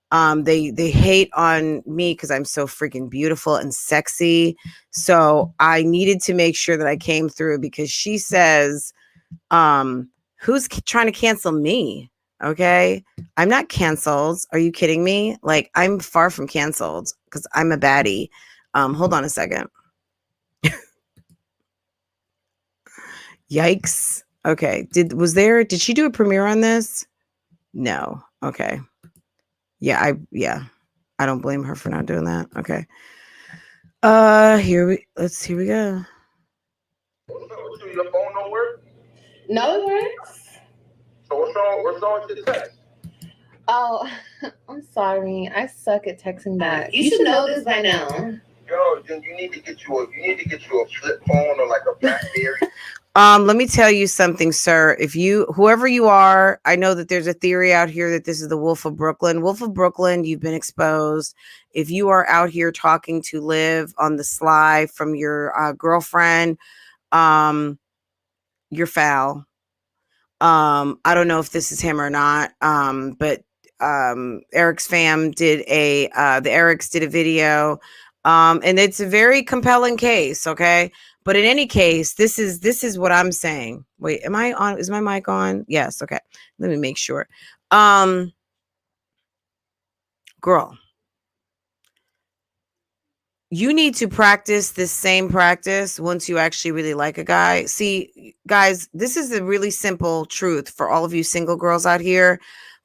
They hate on me because I'm so freaking beautiful and sexy. So I needed to make sure that I came through, because she says, who's trying to cancel me? Okay. I'm not canceled. Are you kidding me? Like, I'm far from canceled because I'm a baddie. Hold on a second. Yikes. Okay. Did she do a premiere on this? No. Okay. Yeah, I don't blame her for not doing that. Okay. Here we go. Your phone don't work? No, it works. So what's wrong with your text? Oh, I'm sorry. I suck at texting back. You should know this by now. Yo, then you need to get you a flip phone or like a BlackBerry. Let me tell you something, sir. Whoever you are, I know that there's a theory out here that this is the Wolf of Brooklyn. Wolf of Brooklyn, you've been exposed. If you are out here talking to Liv on the sly from your girlfriend, you're foul. I don't know if this is him or not. But Eric's fam the Erics did a video. And it's a very compelling case, okay? But in any case, this is what I'm saying. Wait, am I on? Is my mic on? Yes, okay. Let me make sure. Girl, you need to practice this same practice once you actually really like a guy. See, guys, this is a really simple truth for all of you single girls out here.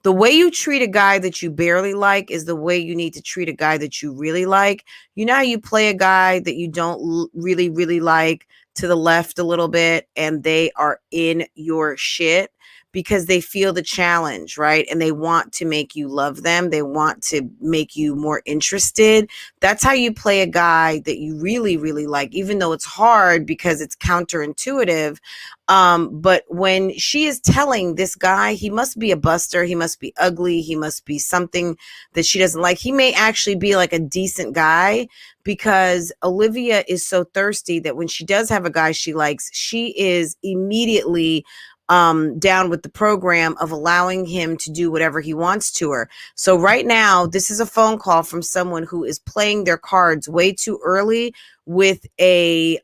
The way you treat a guy that you barely like is the way you need to treat a guy that you really like. You know how you play a guy that you don't really, really like to the left a little bit, and they are in your shit? because they feel the challenge, right? And they want to make you love them. They want to make you more interested. That's how you play a guy that you really, really like, even though it's hard because it's counterintuitive. But when she is telling this guy, he must be a buster, he must be ugly, he must be something that she doesn't like. He may actually be like a decent guy, because Olivia is so thirsty that when she does have a guy she likes, she is immediately down with the program of allowing him to do whatever he wants to her. So right now, this is a phone call from someone who is playing their cards way too early with a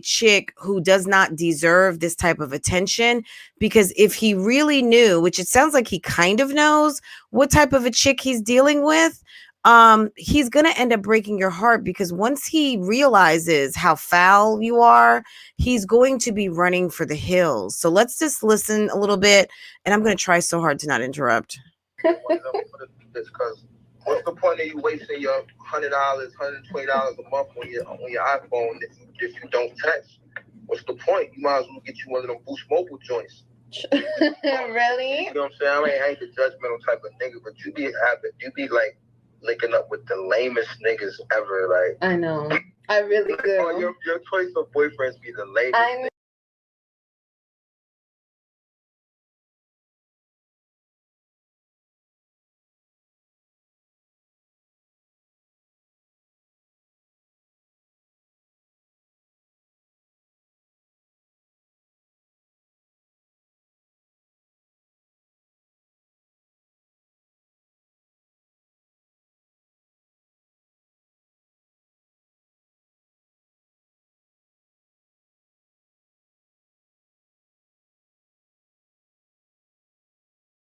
chick who does not deserve this type of attention. Because if he really knew, which it sounds like he kind of knows, what type of a chick he's dealing with, he's going to end up breaking your heart, because once he realizes how foul you are, he's going to be running for the hills. So let's just listen a little bit, and I'm going to try so hard to not interrupt. Because what's the point of you wasting your $100, $120 a month on your iPhone if you don't text? What's the point? You might as well get you one of them Boost Mobile joints. Really? You know what I'm saying? I ain't the judgmental type of nigga, but you be like linking up with the lamest niggas ever. Like, I know. I really do. Oh, your choice of boyfriends be the lamest. I know.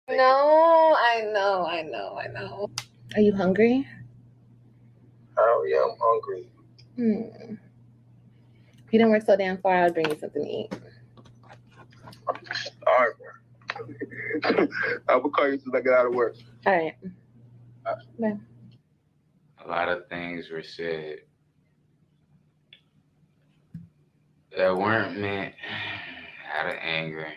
No, I know. Are you hungry? Oh yeah, I'm hungry. If you didn't work so damn far, I'll bring you something to eat. All right, bro. I will call you as soon as I get out of work. All right. Bye. A lot of things were said that weren't meant out of anger,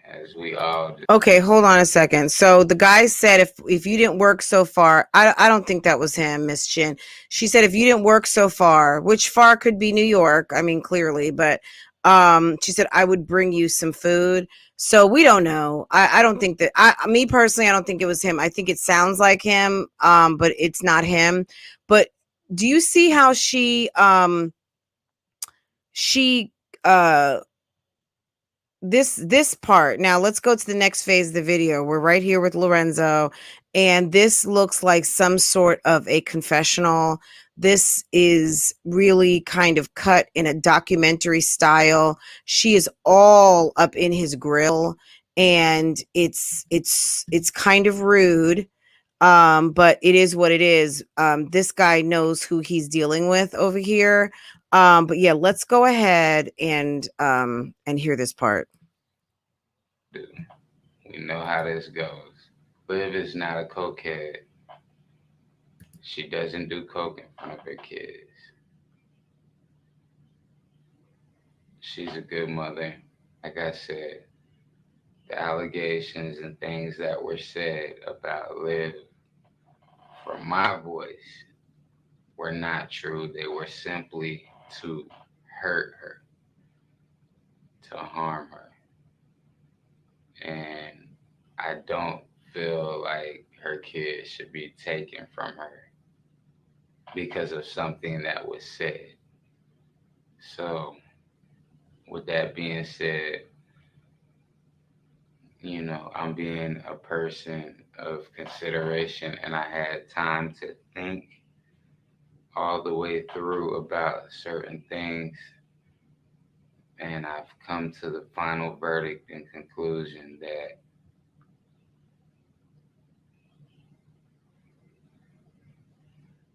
as we all do. Okay, hold on a second. So the guy said, if you didn't work so far, I don't think that was him, Miss Chin. She said, if you didn't work so far, which far could be New York, I mean, clearly, but she said, I would bring you some food. So we don't know. I don't think that, me personally, I don't think it was him. I think it sounds like him, but it's not him. But do you see how this part, now let's go to the next phase of the video. We're right here with Lorenzo, and this looks like some sort of a confessional. This is really kind of cut in a documentary style. She is all up in his grill, and it's kind of rude, but it is what it is. This guy knows who he's dealing with over here. But yeah, let's go ahead and hear this part. We know how this goes. Liv is not a cokehead. She doesn't do coke in front of her kids. She's a good mother. Like I said, the allegations and things that were said about Liv from my voice were not true. They were simply to hurt her, to harm her. And I don't feel like her kids should be taken from her because of something that was said. So, with that being said, you know, I'm being a person of consideration, and I had time to think all the way through about certain things, and I've come to the final verdict and conclusion that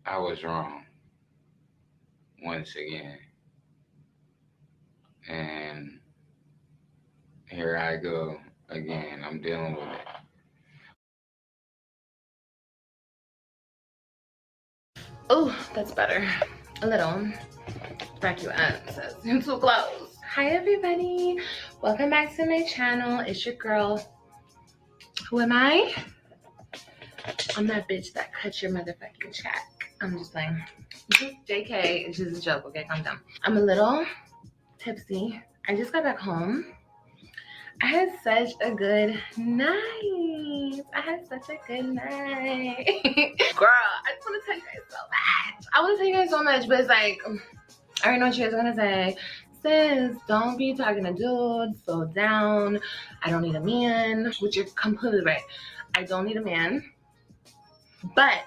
I was wrong once again. And here I go again. I'm dealing with it. Oh, that's better. A little. Back you up. Says too close. Hi everybody, welcome back to my channel. It's your girl. Who am I? I'm that bitch that cut your motherfucking check. I'm just playing. JK, it's just a joke, okay? Calm down. I'm a little tipsy. I just got back home. I had such a good night. I had such a good night. Girl, I just want to tell you guys so much. I want to tell you guys so much, but it's like, I already know what you guys are going to say. Sis, don't be talking to dudes. Slow down. I don't need a man, which you're completely right. I don't need a man. But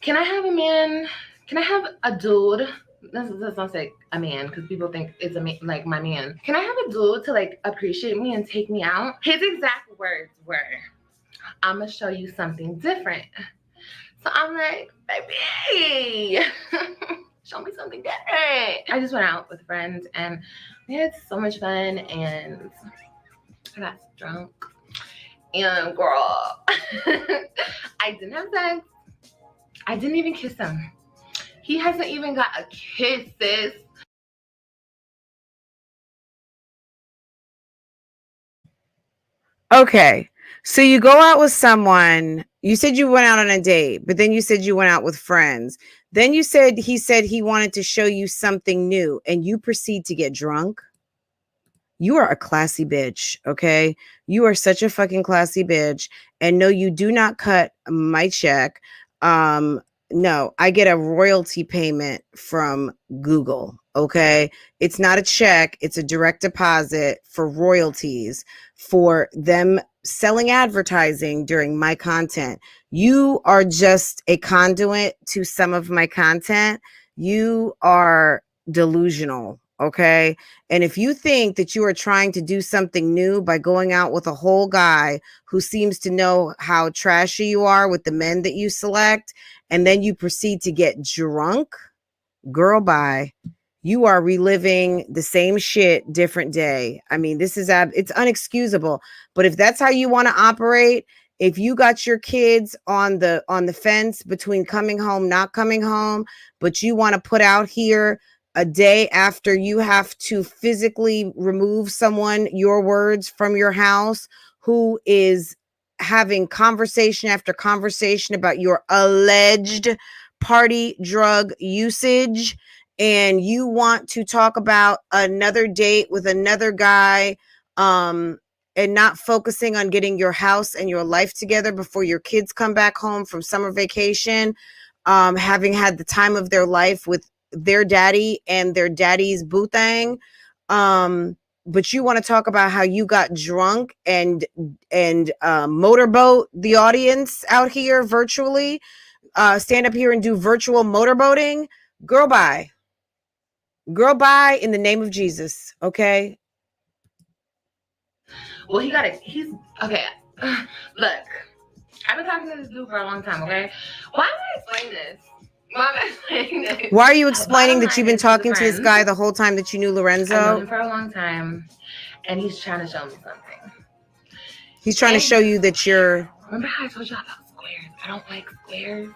can I have a man? Can I have a dude? Let's not say a man because people think it's a man, like my man. Can I have a dude to like appreciate me and take me out? His exact words were, I'm gonna show you something different. So I'm like, baby, show me something different. I just went out with friends and we had so much fun and I got drunk. And girl, I didn't have sex. I didn't even kiss him. He hasn't even got a kiss, sis. Okay. So you go out with someone. You said you went out on a date, but then you said you went out with friends. Then you said he wanted to show you something new and you proceed to get drunk. You are a classy bitch, okay? You are such a fucking classy bitch. And no, you do not cut my check. No, I get a royalty payment from Google, okay? It's not a check, it's a direct deposit for royalties for them selling advertising during my content. You are just a conduit to some of my content. You are delusional, okay? And if you think that you are trying to do something new by going out with a whole guy who seems to know how trashy you are with the men that you select, and then you proceed to get drunk, girl, bye. You are reliving the same shit, different day. I mean, this is it's unexcusable. But if that's how you want to operate, if you got your kids on the fence between coming home, not coming home, but you want to put out here a day after you have to physically remove someone, your words, from your house, who is having conversation after conversation about your alleged party drug usage, and you want to talk about another date with another guy, and not focusing on getting your house and your life together before your kids come back home from summer vacation, having had the time of their life with their daddy and their daddy's boo thing, but you want to talk about how you got drunk and motorboat the audience out here virtually, stand up here and do virtual motorboating. Girl, bye. Girl, bye in the name of Jesus, okay? Well, he's, okay, look, I've been talking to this dude for a long time, okay? Why am I explaining this? Why are you explaining that you've been talking to this guy the whole time that you knew Lorenzo? I've known him for a long time, and he's trying to show me something. He's trying to show you that you're... Remember how I told you about squares? I don't like squares.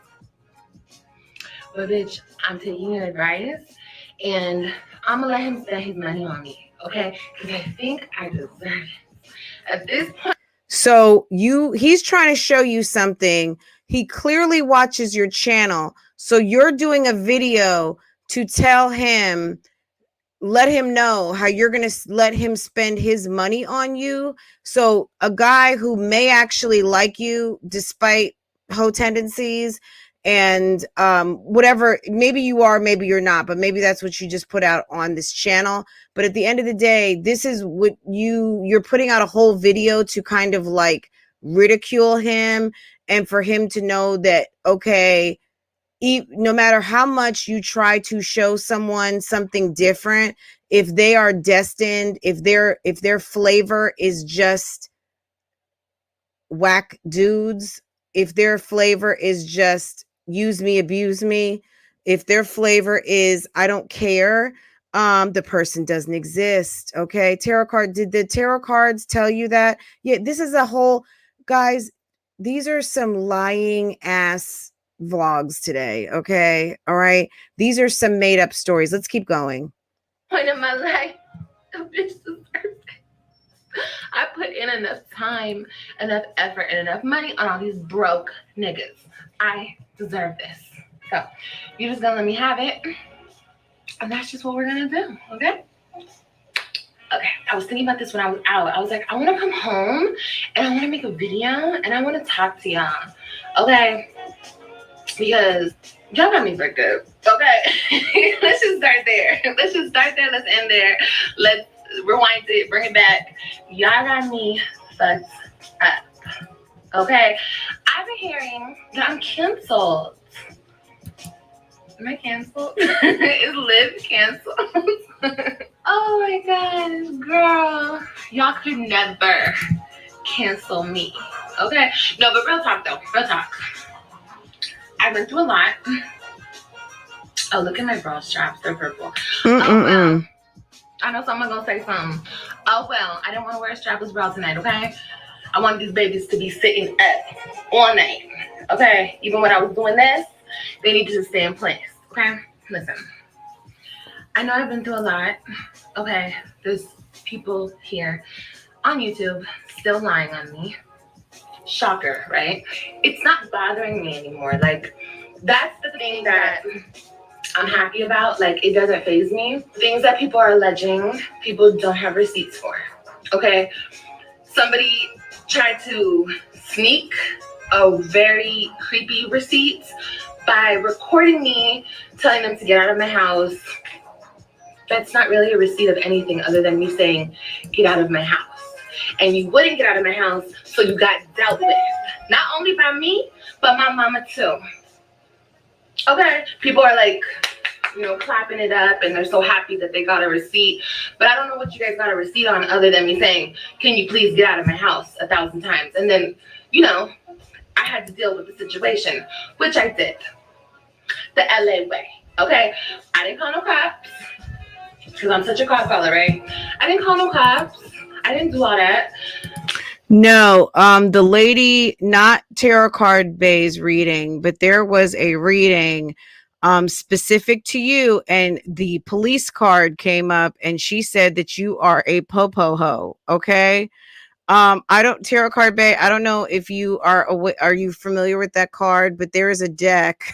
But bitch, I'm taking your advice, and I'm gonna let him spend his money on me, okay? Because I think I deserve it. At this point... So he's trying to show you something. He clearly watches your channel. So you're doing a video to tell him, let him know how you're going to let him spend his money on you. So a guy who may actually like you despite hoe tendencies and whatever, maybe you are, maybe you're not, but maybe that's what you just put out on this channel. But at the end of the day, this is what you're putting out a whole video to kind of like ridicule him, and for him to know that, okay, no matter how much you try to show someone something different, if they are destined, if their flavor is just whack dudes, if their flavor is just use me, abuse me, if their flavor is I don't care, the person doesn't exist. Okay, tarot card, did the tarot cards tell you that? Yeah, this is a whole, guys, these are some lying ass vlogs today. Okay, all right, these are some made up stories. Let's keep going. point in my life, a bitch deserves it. I put in enough time, enough effort, and enough money on all these broke niggas. I deserve this. So you're just gonna let me have it, and that's just what we're gonna do, okay? Okay, I was thinking about this when I was out. I was like, I want to come home and I want to make a video and I want to talk to y'all, okay? Because y'all got me freaked out, okay? Let's just start there. Let's just start there. Let's end there. Let's rewind it, bring it back. Y'all got me fucked up, okay? I've been hearing that I'm canceled. Am I canceled? Is Liv canceled? Oh my god, girl. Y'all could never cancel me. Okay? No, but real talk though. Real talk. I've been through a lot. Oh, look at my bra straps. They're purple. Oh well. I know someone's gonna say something. Oh well, I didn't want to wear a strapless bra tonight, okay? I wanted these babies to be sitting up all night. Okay? Even when I was doing this, they needed to stay in place. Okay? Listen. I know I've been through a lot. Okay, there's people here on YouTube still lying on me. Shocker, right? It's not bothering me anymore. Like, that's the thing that I'm happy about. Like, it doesn't faze me. Things that people are alleging, people don't have receipts for. Okay? Somebody tried to sneak a very creepy receipt by recording me telling them to get out of my house. That's not really a receipt of anything other than me saying, get out of my house. And you wouldn't get out of my house, so you got dealt with. Not only by me, but my mama too. Okay? People are like, you know, clapping it up and they're so happy that they got a receipt. But I don't know what you guys got a receipt on other than me saying, can you please get out of my house 1,000 times? And then, you know, I had to deal with the situation, which I did. The LA way. Okay? I didn't call no cops. Because I'm such a cop caller, right? I didn't call no cops. I didn't do all that. No, the lady, not tarot card Bay's reading, but there was a reading specific to you, and the police card came up and she said that you are a popo ho. Okay. I don't tarot card Bay. I don't know if you are you familiar with that card, but there is a deck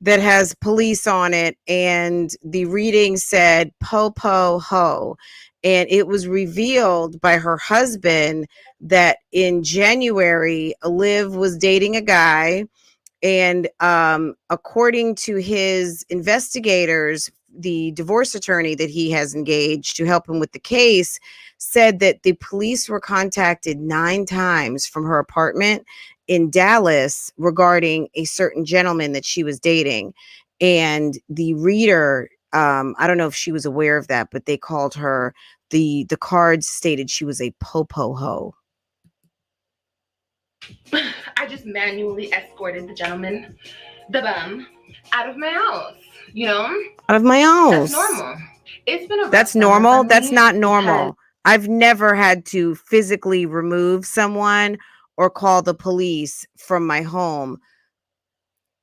that has police on it, and the reading said popo ho, and it was revealed by her husband that in January Liv was dating a guy, and according to his investigators, the divorce attorney that he has engaged to help him with the case said that the police were contacted 9 times from her apartment in Dallas regarding a certain gentleman that she was dating. And the reader, I don't know if she was aware of that, but they called her, the cards stated she was a popo ho. I just manually escorted the gentleman, the bum, out of my house, you know? Out of my house. That's normal. It's been a That's normal. That's not normal. I've never had to physically remove someone or call the police from my home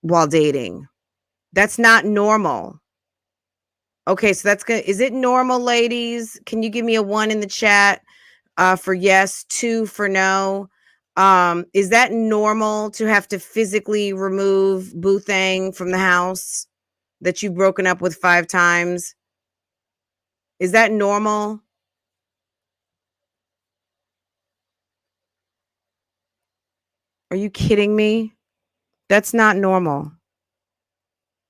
while dating. That's not normal. Okay, so that's good. Is it normal, ladies? Can you give me a 1 in the chat for yes, 2 for no? Is that normal to have to physically remove Boo Thang from the house that you've broken up with 5 times? Is that normal? Are you kidding me? That's not normal.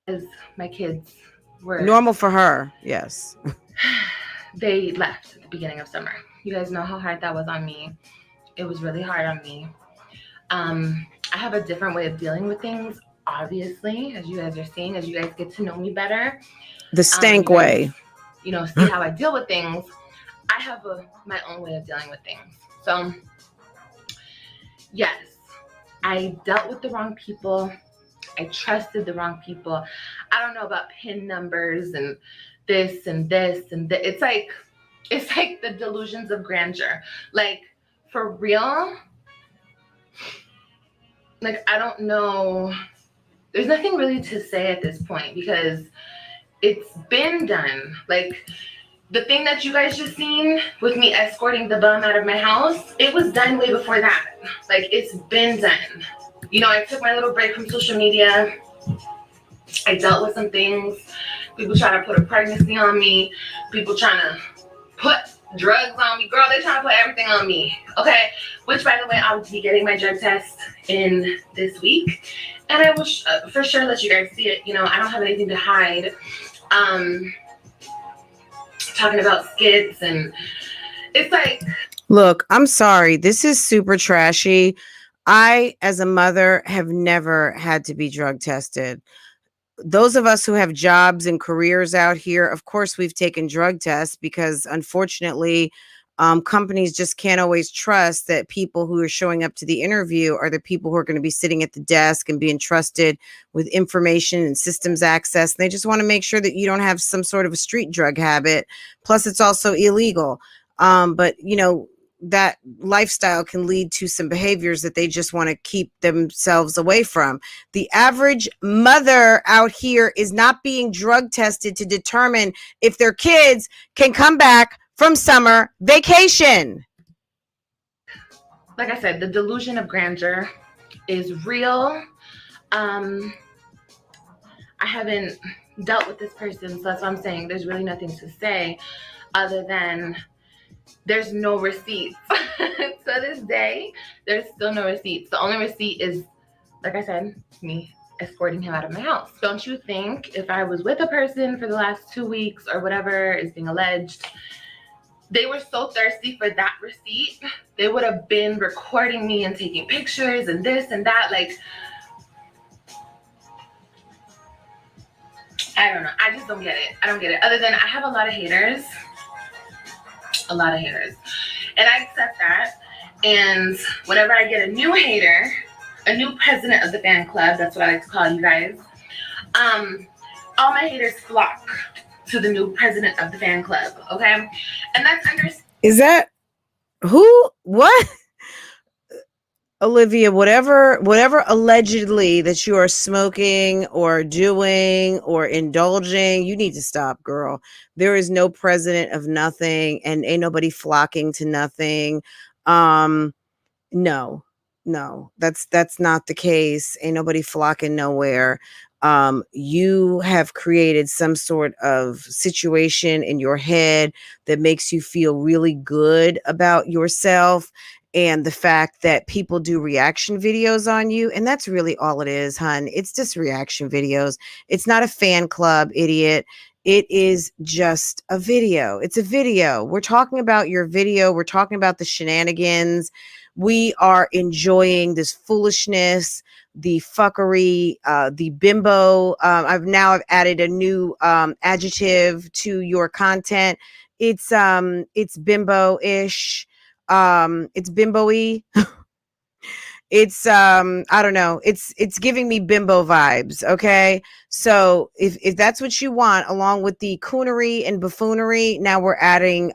As my kids were normal for her, yes. They left at the beginning of summer. You guys know how hard that was on me. It was really hard on me. I have a different way of dealing with things, obviously, as you guys are seeing, as you guys get to know me better. The stank way. You know, see how I deal with things. I have my own way of dealing with things. So, yes, I dealt with the wrong people. I trusted the wrong people. I don't know about PIN numbers and this and this and that. It's like the delusions of grandeur. Like, for real, like, I don't know. There's nothing really to say at this point because it's been done. Like, the thing that you guys just seen with me escorting the bum out of my house, it was done way before that. Like, it's been done. You know, I took my little break from social media. I dealt with some things. People trying to put a pregnancy on me. People trying to put drugs on me. Girl, they trying to put everything on me. Okay? Which, by the way, I'll be getting my drug test in this week. And I will for sure let you guys see it. You know, I don't have anything to hide. Talking about skits, and it's like, look, I'm sorry. This is super trashy. I, as a mother, have never had to be drug tested. Those of us who have jobs and careers out here, of course, we've taken drug tests because unfortunately, companies just can't always trust that people who are showing up to the interview are the people who are going to be sitting at the desk and being trusted with information and systems access. And they just want to make sure that you don't have some sort of a street drug habit. Plus, it's also illegal. But, you know, that lifestyle can lead to some behaviors that they just want to keep themselves away from. The average mother out here is not being drug tested to determine if their kids can come back from summer vacation. Like I said, the delusion of grandeur is real. I haven't dealt with this person, so that's what I'm saying. There's really nothing to say other than there's no receipts. To this day, there's still no receipts. The only receipt is, like I said, me escorting him out of my house. Don't you think if I was with a person for the last 2 weeks or whatever is being alleged, they were so thirsty for that receipt, they would have been recording me and taking pictures and this and that. Like, I don't know. I just don't get it. I don't get it. Other than I have a lot of haters. A lot of haters. And I accept that. And whenever I get a new hater, a new president of the fan club, that's what I like to call you guys, all my haters flock to the new president of the fan club, okay? And that's Is that who? What? Olivia, whatever allegedly that you are smoking or doing or indulging, you need to stop, girl. There is no president of nothing, and ain't nobody flocking to nothing. No, that's not the case. Ain't nobody flocking nowhere. You have created some sort of situation in your head that makes you feel really good about yourself and the fact that people do reaction videos on you. And that's really all it is, hun. It's just reaction videos. It's not a fan club, idiot. It is just a video. It's a video. We're talking about your video. We're talking about the shenanigans. We are enjoying this foolishness, the fuckery, the bimbo. I've added a new adjective to your content. It's bimbo-ish. It's bimbo-y. It's I don't know. It's giving me bimbo vibes. Okay. So if that's what you want, along with the coonery and buffoonery, now we're adding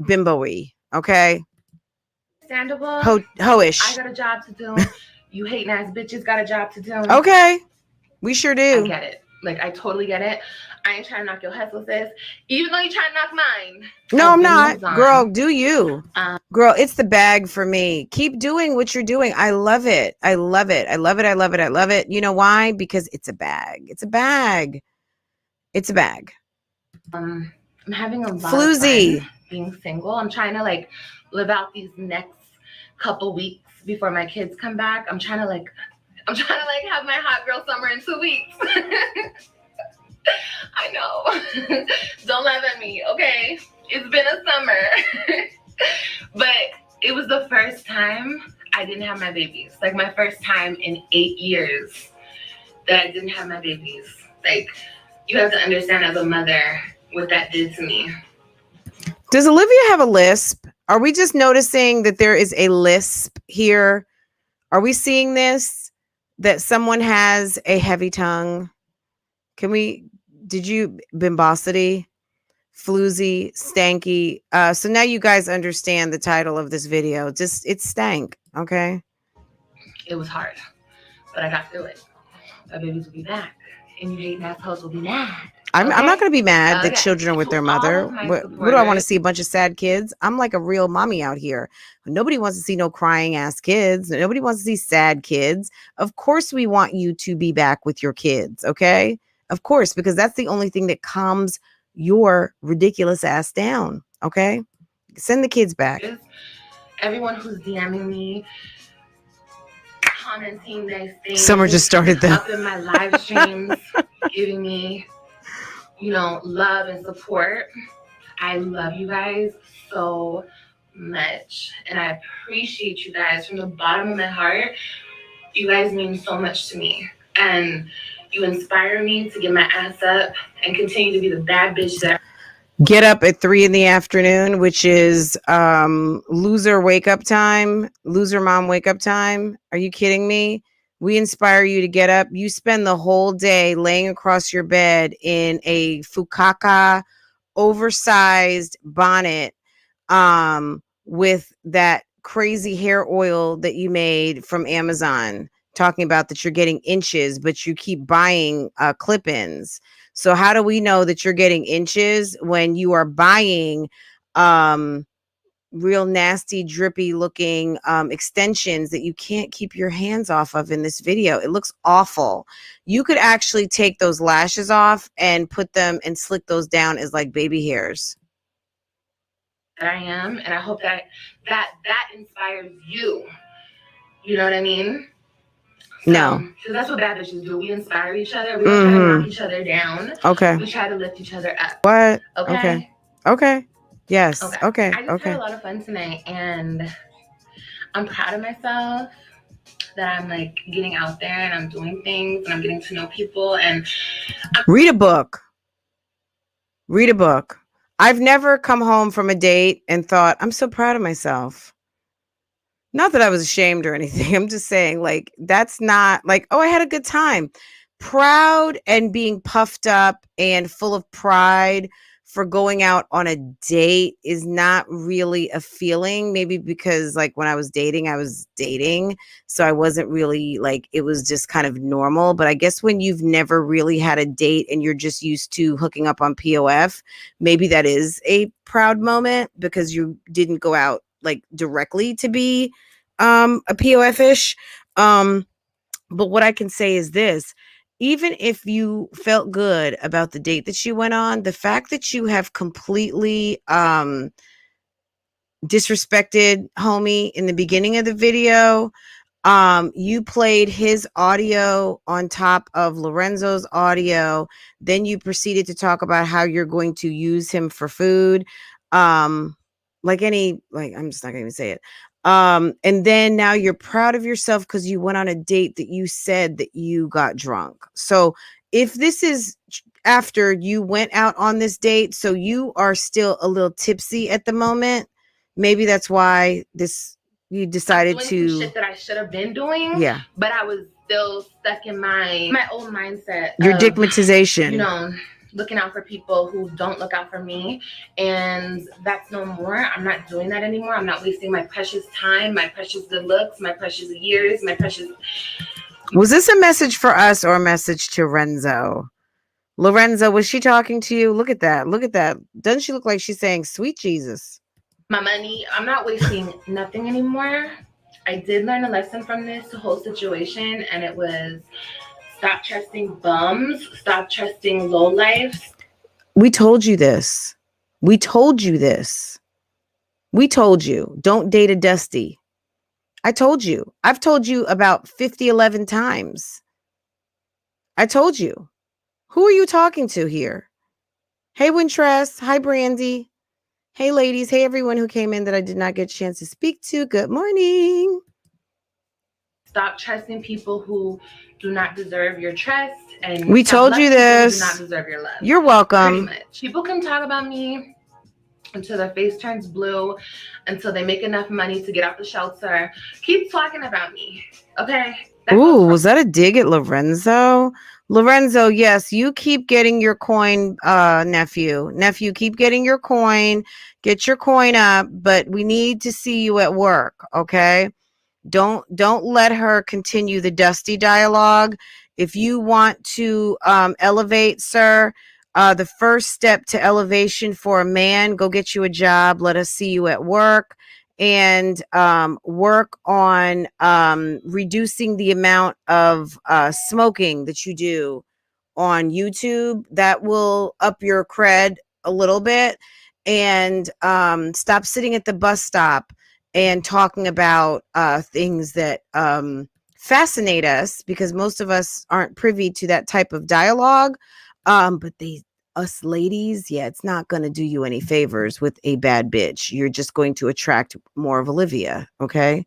bimbo-y. Okay. Understandable. Hoish. I got a job to do. You hating ass bitches got a job to do. Okay. We sure do. I get it. Like, I totally get it. I ain't trying to knock your hustle, sis. Even though you trying to knock mine. No, I'm not. Girl, do you. Girl, it's the bag for me. Keep doing what you're doing. I love it. I love it. I love it. I love it. I love it. You know why? Because it's a bag. It's a bag. It's a bag. I'm having a lot Floozy. of fun being single. I'm trying to, like, live out these next couple weeks before my kids come back. I'm trying to have my hot girl summer in 2 weeks. I know. Don't laugh at me, okay? It's been a summer. But it was the first time I didn't have my babies. Like, my first time in 8 years that I didn't have my babies. Like, you have to understand as a mother what that did to me. Does Olivia have a lisp? Are we just noticing that there is a lisp here? Are we seeing this? That someone has a heavy tongue? Did you bimbosity, floozy, stanky? So now you guys understand the title of this video. It's stank, okay? It was hard, but I got through it. My babies will be back. and you hating assholes will be mad. I'm not going to be mad that Okay. children are with To their all mother. of my What do I want to supporters. see? A bunch of sad kids? I'm like a real mommy out here. Nobody wants to see no crying ass kids. Nobody wants to see sad kids. Of course, we want you to be back with your kids. Okay. Of course, because that's the only thing that calms your ridiculous ass down. Okay. Send the kids back. Everyone who's DMing me, commenting nice things. Summer just started them. Up in my live streams, giving me, you know, love and support. I love you guys so much, and I appreciate you guys from the bottom of my heart. You guys mean so much to me, and you inspire me to get my ass up and continue to be the bad bitch that Get up at 3 p.m, which is loser wake up time, loser mom wake up time. Are you kidding me? We inspire you to get up. You spend the whole day laying across your bed in a fukaka oversized bonnet with that crazy hair oil that you made from Amazon, talking about that you're getting inches, but you keep buying clip-ins. So how do we know that you're getting inches when you are buying real nasty, drippy looking extensions that you can't keep your hands off of in this video? It looks awful. You could actually take those lashes off and put them and slick those down as like baby hairs. I am, and I hope that inspires you. You know what I mean? So, No. So that's what bad bitches do. We inspire each other. We don't try to knock each other down. Okay. We try to lift each other up. What? Okay. Okay. Yes. Okay. I just had a lot of fun tonight, and I'm proud of myself that I'm like getting out there and I'm doing things and I'm getting to know people. And read a book. Read a book. I've never come home from a date and thought, I'm so proud of myself. Not that I was ashamed or anything. I'm just saying, like, that's not like, oh, I had a good time. Proud and being puffed up and full of pride for going out on a date is not really a feeling. Maybe because like when I was dating. So I wasn't really like, it was just kind of normal. But I guess when you've never really had a date and you're just used to hooking up on POF, maybe that is a proud moment because you didn't go out like directly to be a POF-ish. But what I can say is this: even if you felt good about the date that you went on, the fact that you have completely disrespected homie in the beginning of the video, you played his audio on top of Lorenzo's audio, then you proceeded to talk about how you're going to use him for food. I'm just not gonna even say it. And then now you're proud of yourself because you went on a date that you said that you got drunk. So if this is after you went out on this date, so you are still a little tipsy at the moment, maybe that's why you decided to some shit that I should have been doing. Yeah. But I was still stuck in my old mindset. Your dickmatization. You know, looking out for people who don't look out for me, and that's no more. I'm not doing that anymore. I'm not wasting my precious time, my precious good looks, my precious years, my precious. Was this a message for us or a message to Renzo? Lorenzo, was she talking to you? Look at that. Look at that. Doesn't she look like she's saying sweet Jesus? My money, I'm not wasting nothing anymore. I did learn a lesson from this whole situation, and it was stop trusting bums, stop trusting lowlifes. We told you this. We told you this. We told you, don't date a Dusty. I told you. I've told you about 11 times. I told you. Who are you talking to here? Hey, Wintress. Hi, Brandy. Hey, ladies. Hey, everyone who came in that I did not get a chance to speak to. Good morning. Stop trusting people who do not deserve your trust. And we told you this. Do not deserve your love. You're welcome. Pretty much. People can talk about me until their face turns blue, until they make enough money to get out the shelter. Keep talking about me, okay? Ooh, was that a dig at Lorenzo? Lorenzo, yes, you keep getting your coin, nephew. Nephew, keep getting your coin. Get your coin up, but we need to see you at work, okay? Don't let her continue the Dusty dialogue. If you want to elevate, sir, the first step to elevation for a man, go get you a job. Let us see you at work, and work on reducing the amount of smoking that you do on YouTube. That will up your cred a little bit. And stop sitting at the bus stop and talking about things that fascinate us, because most of us aren't privy to that type of dialogue. But us ladies, yeah, it's not going to do you any favors with a bad bitch. You're just going to attract more of Olivia. Okay.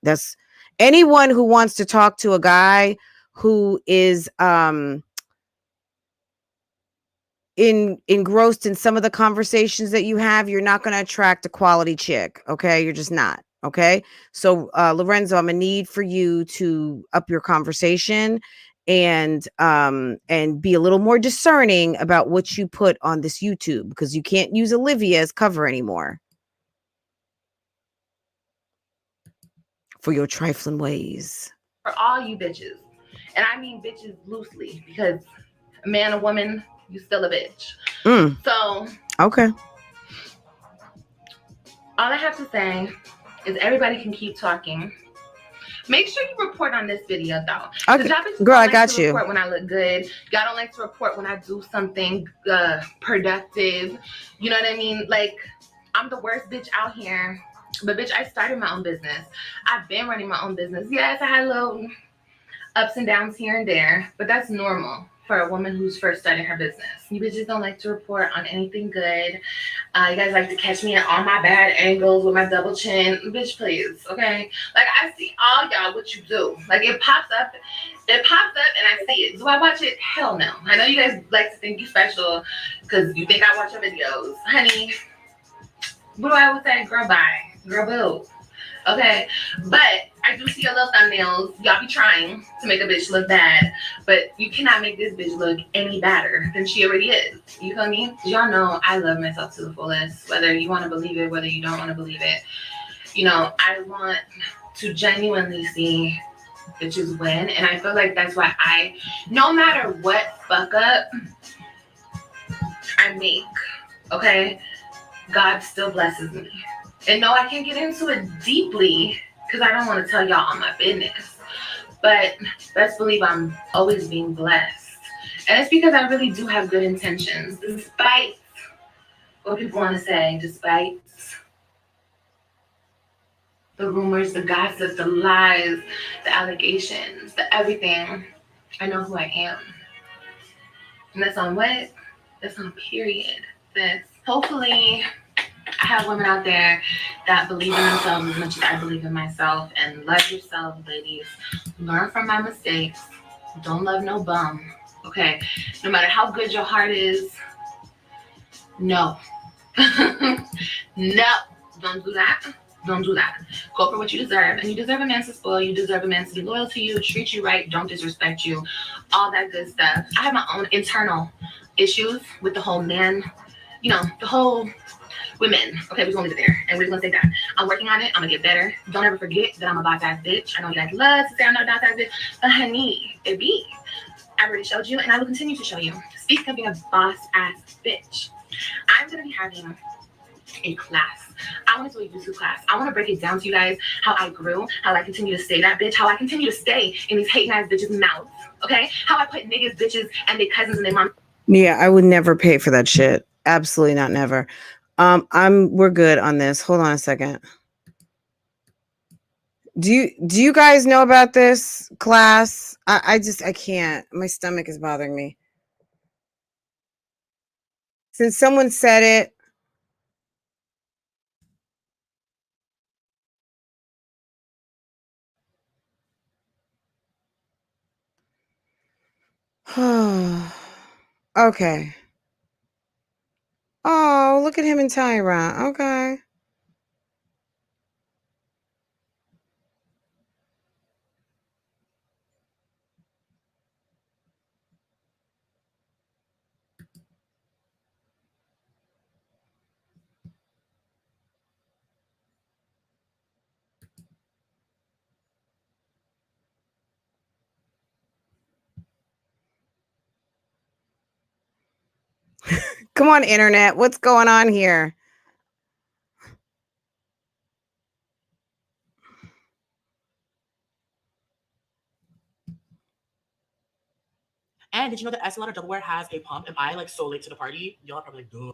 That's anyone who wants to talk to a guy who is engrossed in some of the conversations that you have. You're not going to attract a quality chick. Okay. You're just not. Okay. So, Lorenzo, I'm gonna need for you to up your conversation and be a little more discerning about what you put on this YouTube, because you can't use Olivia as cover anymore for your trifling ways. For all you bitches, and I mean bitches loosely, because a man or woman, you still a bitch. So okay, all I have to say is everybody can keep talking. Make sure you report on this video though. Okay, girl, I got you. Report when I look good. Y'all don't like to report when I do something productive. You know what I mean? Like, I'm the worst bitch out here. But bitch, I started my own business. I've been running my own business. Yes, I had little ups and downs here and there, but that's normal for a woman who's first starting her business. You bitches don't like to report on anything good. You guys like to catch me at all my bad angles with my double chin. Bitch, please, okay? Like, I see all y'all what you do. Like, it pops up and I see it. Do I watch it? Hell no. I know you guys like to think you special because you think I watch your videos. Honey, what do I always say? Girl, bye. Girl, boo. Okay, but I do see your little thumbnails. Y'all be trying to make a bitch look bad, but you cannot make this bitch look any badder than she already is. You feel me? Y'all know I love myself to the fullest, whether you want to believe it, whether you don't want to believe it. You know, I want to genuinely see bitches win, and I feel like that's why no matter what fuck up I make, okay, God still blesses me. And no, I can't get into it deeply because I don't want to tell y'all all my business. But best believe I'm always being blessed. And it's because I really do have good intentions, despite what people want to say, despite the rumors, the gossip, the lies, the allegations, the everything. I know who I am. And that's on what? That's on period. This. Hopefully, I have women out there that believe in themselves as much as I believe in myself. And love yourself, ladies. Learn from my mistakes. Don't love no bum. Okay? No matter how good your heart is, no. No. Don't do that. Don't do that. Go for what you deserve. And you deserve a man to spoil you. Deserve a man to be loyal to you, treat you right, don't disrespect you. All that good stuff. I have my own internal issues with the whole man, you know, the whole women. Okay, we're just gonna leave it there. And we're just gonna say that. I'm working on it. I'm gonna get better. Don't ever forget that I'm a boss ass bitch. I know you guys love to say I'm not a boss ass bitch. But honey, it be. I already showed you and I will continue to show you. Speaking of being a boss ass bitch, I'm gonna be having a class. I want to do a YouTube class. I want to break it down to you guys how I grew, how I continue to stay that bitch, how I continue to stay in these hating ass bitches' mouths. Okay? How I put niggas, bitches, and their cousins and their mom. Yeah, I would never pay for that shit. Absolutely not, never. We're good on this. Hold on a second. Do you guys know about this class? I can't. My stomach is bothering me. Since someone said it. Okay. Oh, look at him and Tyra. Okay. Come on, internet. What's going on here? And did you know that Estee Lauder Double Wear has a pump? Am I like so late to the party? Y'all are probably like, duh.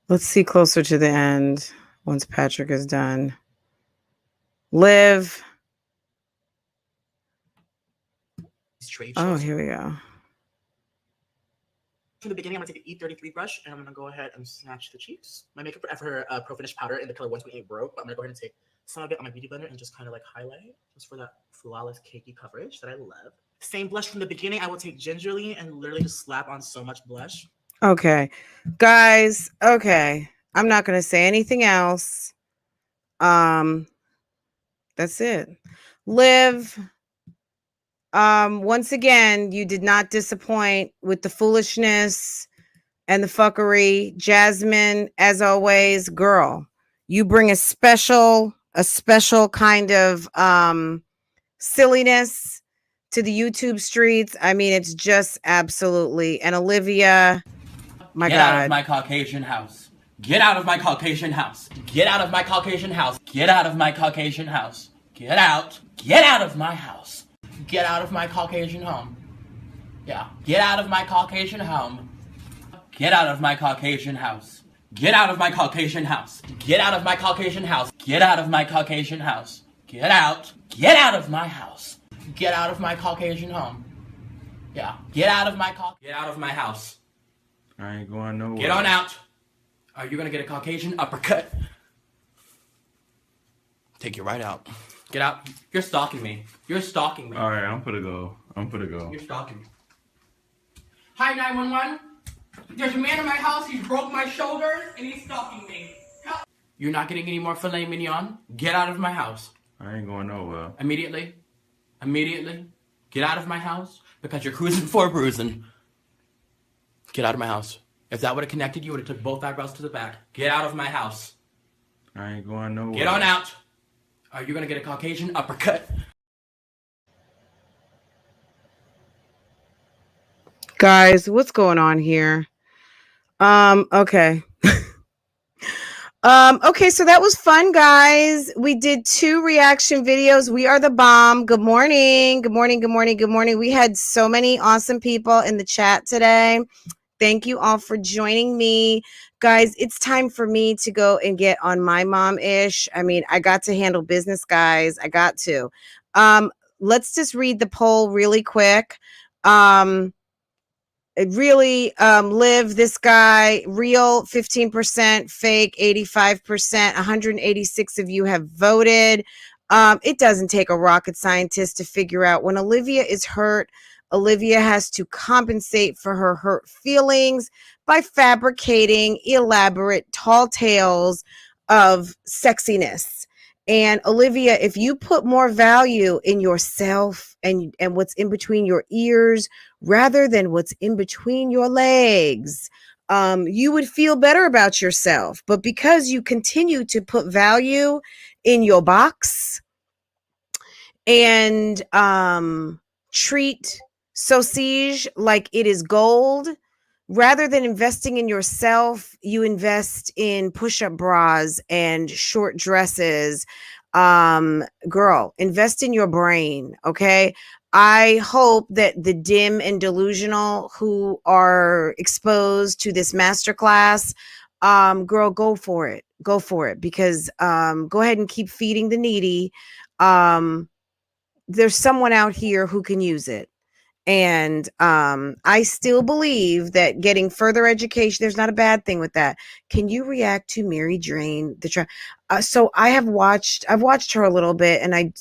Let's see closer to the end once Patrick is done. Liv. Oh, here we go. From the beginning, I'm gonna take an E33 brush and I'm gonna go ahead and snatch the cheeks. My makeup for Pro Finish powder in the color 128 Broke, but I'm gonna go ahead and take some of it on my beauty blender and just kind of like highlight just for that flawless cakey coverage that I love. Same blush from the beginning. I will take Gingerly and literally just slap on so much blush. Okay, guys. Okay, I'm not gonna say anything else. That's it. Liv. Once again, you did not disappoint with the foolishness and the fuckery. Jasmine, as always, girl, you bring a special kind of silliness to the YouTube streets. I mean, it's just absolutely. And Olivia, my Get God. out of my Caucasian house. Get out of my Caucasian house. Get out of my Caucasian house. Get out of my Caucasian house. Get out. Get out of my house. Get out of my Caucasian home. Yeah. Get out of my Caucasian home. Get out of my Caucasian house. Get out of my Caucasian house. Get out of my Caucasian house. Get out of my Caucasian house. Get out. Get out of my house. Get out of my Caucasian home. Yeah. Get out of my Get out of my house. I ain't going nowhere. Get on out. Are you gonna get a Caucasian uppercut? Take you right out. Get out. You're stalking me. You're stalking me. All right, I'm gonna go. You're stalking me. Hi, 911. There's a man in my house. He broke my shoulder and he's stalking me. Help. You're not getting any more filet mignon. Get out of my house. I ain't going nowhere. Immediately. Immediately. Get out of my house because you're cruising for a bruising. Get out of my house. If that would have connected, you would have took both eyebrows to the back. Get out of my house. I ain't going nowhere. Get on out. Are you gonna get a Caucasian uppercut? Guys, what's going on here? Okay. Okay, so that was fun, guys. We did 2 reaction videos. We are the bomb. Good morning. Good morning. Good morning. Good morning. We had so many awesome people in the chat today. Thank you all for joining me. Guys, it's time for me to go and get on my mom-ish. I mean, I got to handle business, guys. I got to. Let's just read the poll really quick. Live, this guy, real 15%, fake 85%, 186 of you have voted. It doesn't take a rocket scientist to figure out when Olivia is hurt, Olivia has to compensate for her hurt feelings by fabricating elaborate tall tales of sexiness. And Olivia, if you put more value in yourself and what's in between your ears rather than what's in between your legs, you would feel better about yourself. But because you continue to put value in your box and treat sausage like it is gold, rather than investing in yourself, you invest in push-up bras and short dresses. Girl, invest in your brain, okay? I hope that the dim and delusional who are exposed to this masterclass, girl, go for it. Go for it, because go ahead and keep feeding the needy. There's someone out here who can use it. And I still believe that getting further education, there's not a bad thing with that. Can you react to Mary Jane? So I've watched her a little bit, and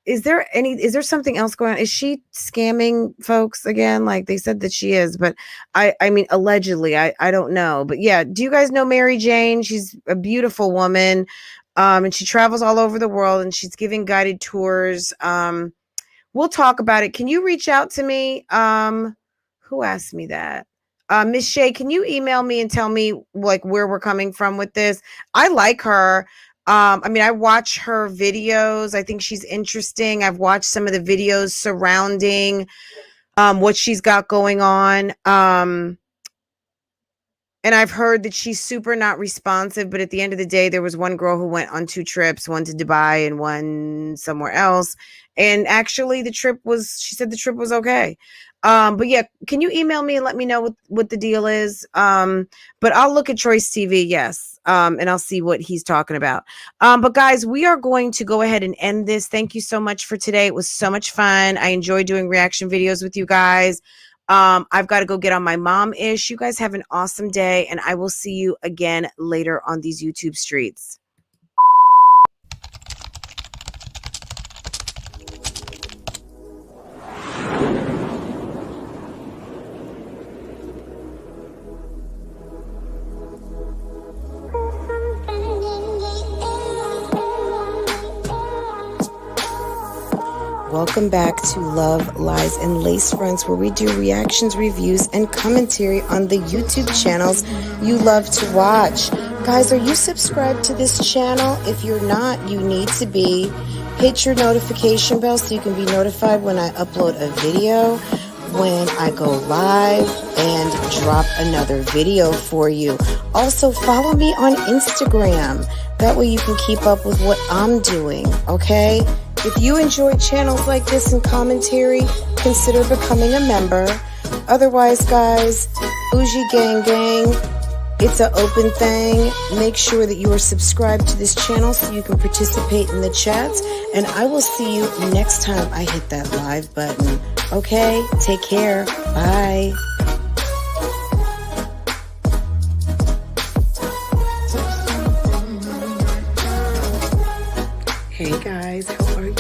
is there something else going on? Is she scamming folks again? Like they said that she is, but I mean, allegedly, I don't know. But yeah, do you guys know Mary Jane? She's a beautiful woman. And she travels all over the world, and she's giving guided tours. We'll talk about it. Can you reach out to me? Who asked me that? Miss Shay, can you email me and tell me like where we're coming from with this? I like her. I mean, I watch her videos. I think she's interesting. I've watched some of the videos surrounding what she's got going on. And I've heard that she's super not responsive, but at the end of the day, there was one girl who went on 2 trips, one to Dubai and one somewhere else. And actually she said the trip was okay. But yeah, can you email me and let me know what the deal is? But I'll look at Choice TV, yes. And I'll see what he's talking about. But guys, we are going to go ahead and end this. Thank you so much for today. It was so much fun. I enjoy doing reaction videos with you guys. I've got to go get on my mom-ish. You guys have an awesome day, and I will see you again later on these YouTube streets. Welcome back to Love, Lies, and Lace Fronts, where we do reactions, reviews, and commentary on the YouTube channels you love to watch. Guys, are you subscribed to this channel? If you're not, you need to be. Hit your notification bell so you can be notified when I upload a video, when I go live, and drop another video for you. Also, follow me on Instagram. That way you can keep up with what I'm doing, okay? If you enjoy channels like this and commentary, consider becoming a member. Otherwise, guys, BougieGang Gang, it's an open thing. Make sure that you are subscribed to this channel so you can participate in the chats. And I will see you next time I hit that live button. Okay? Take care. Bye. Hey guys, how are you?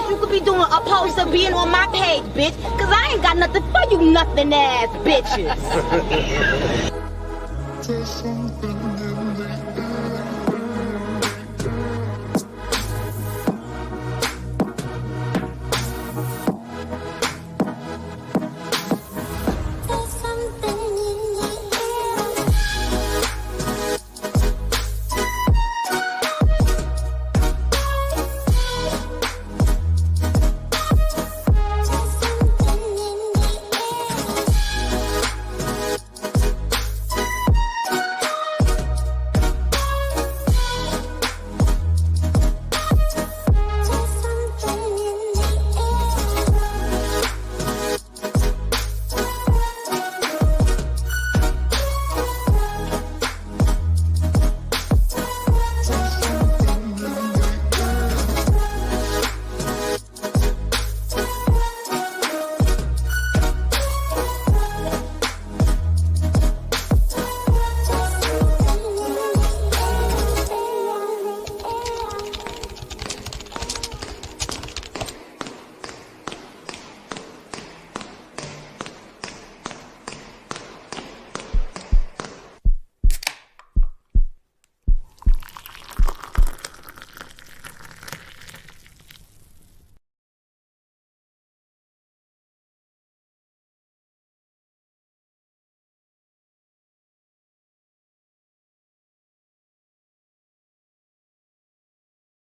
You could be doing opposed to being on my page, bitch. Cause I ain't got nothing for you nothing ass bitches. There's something in the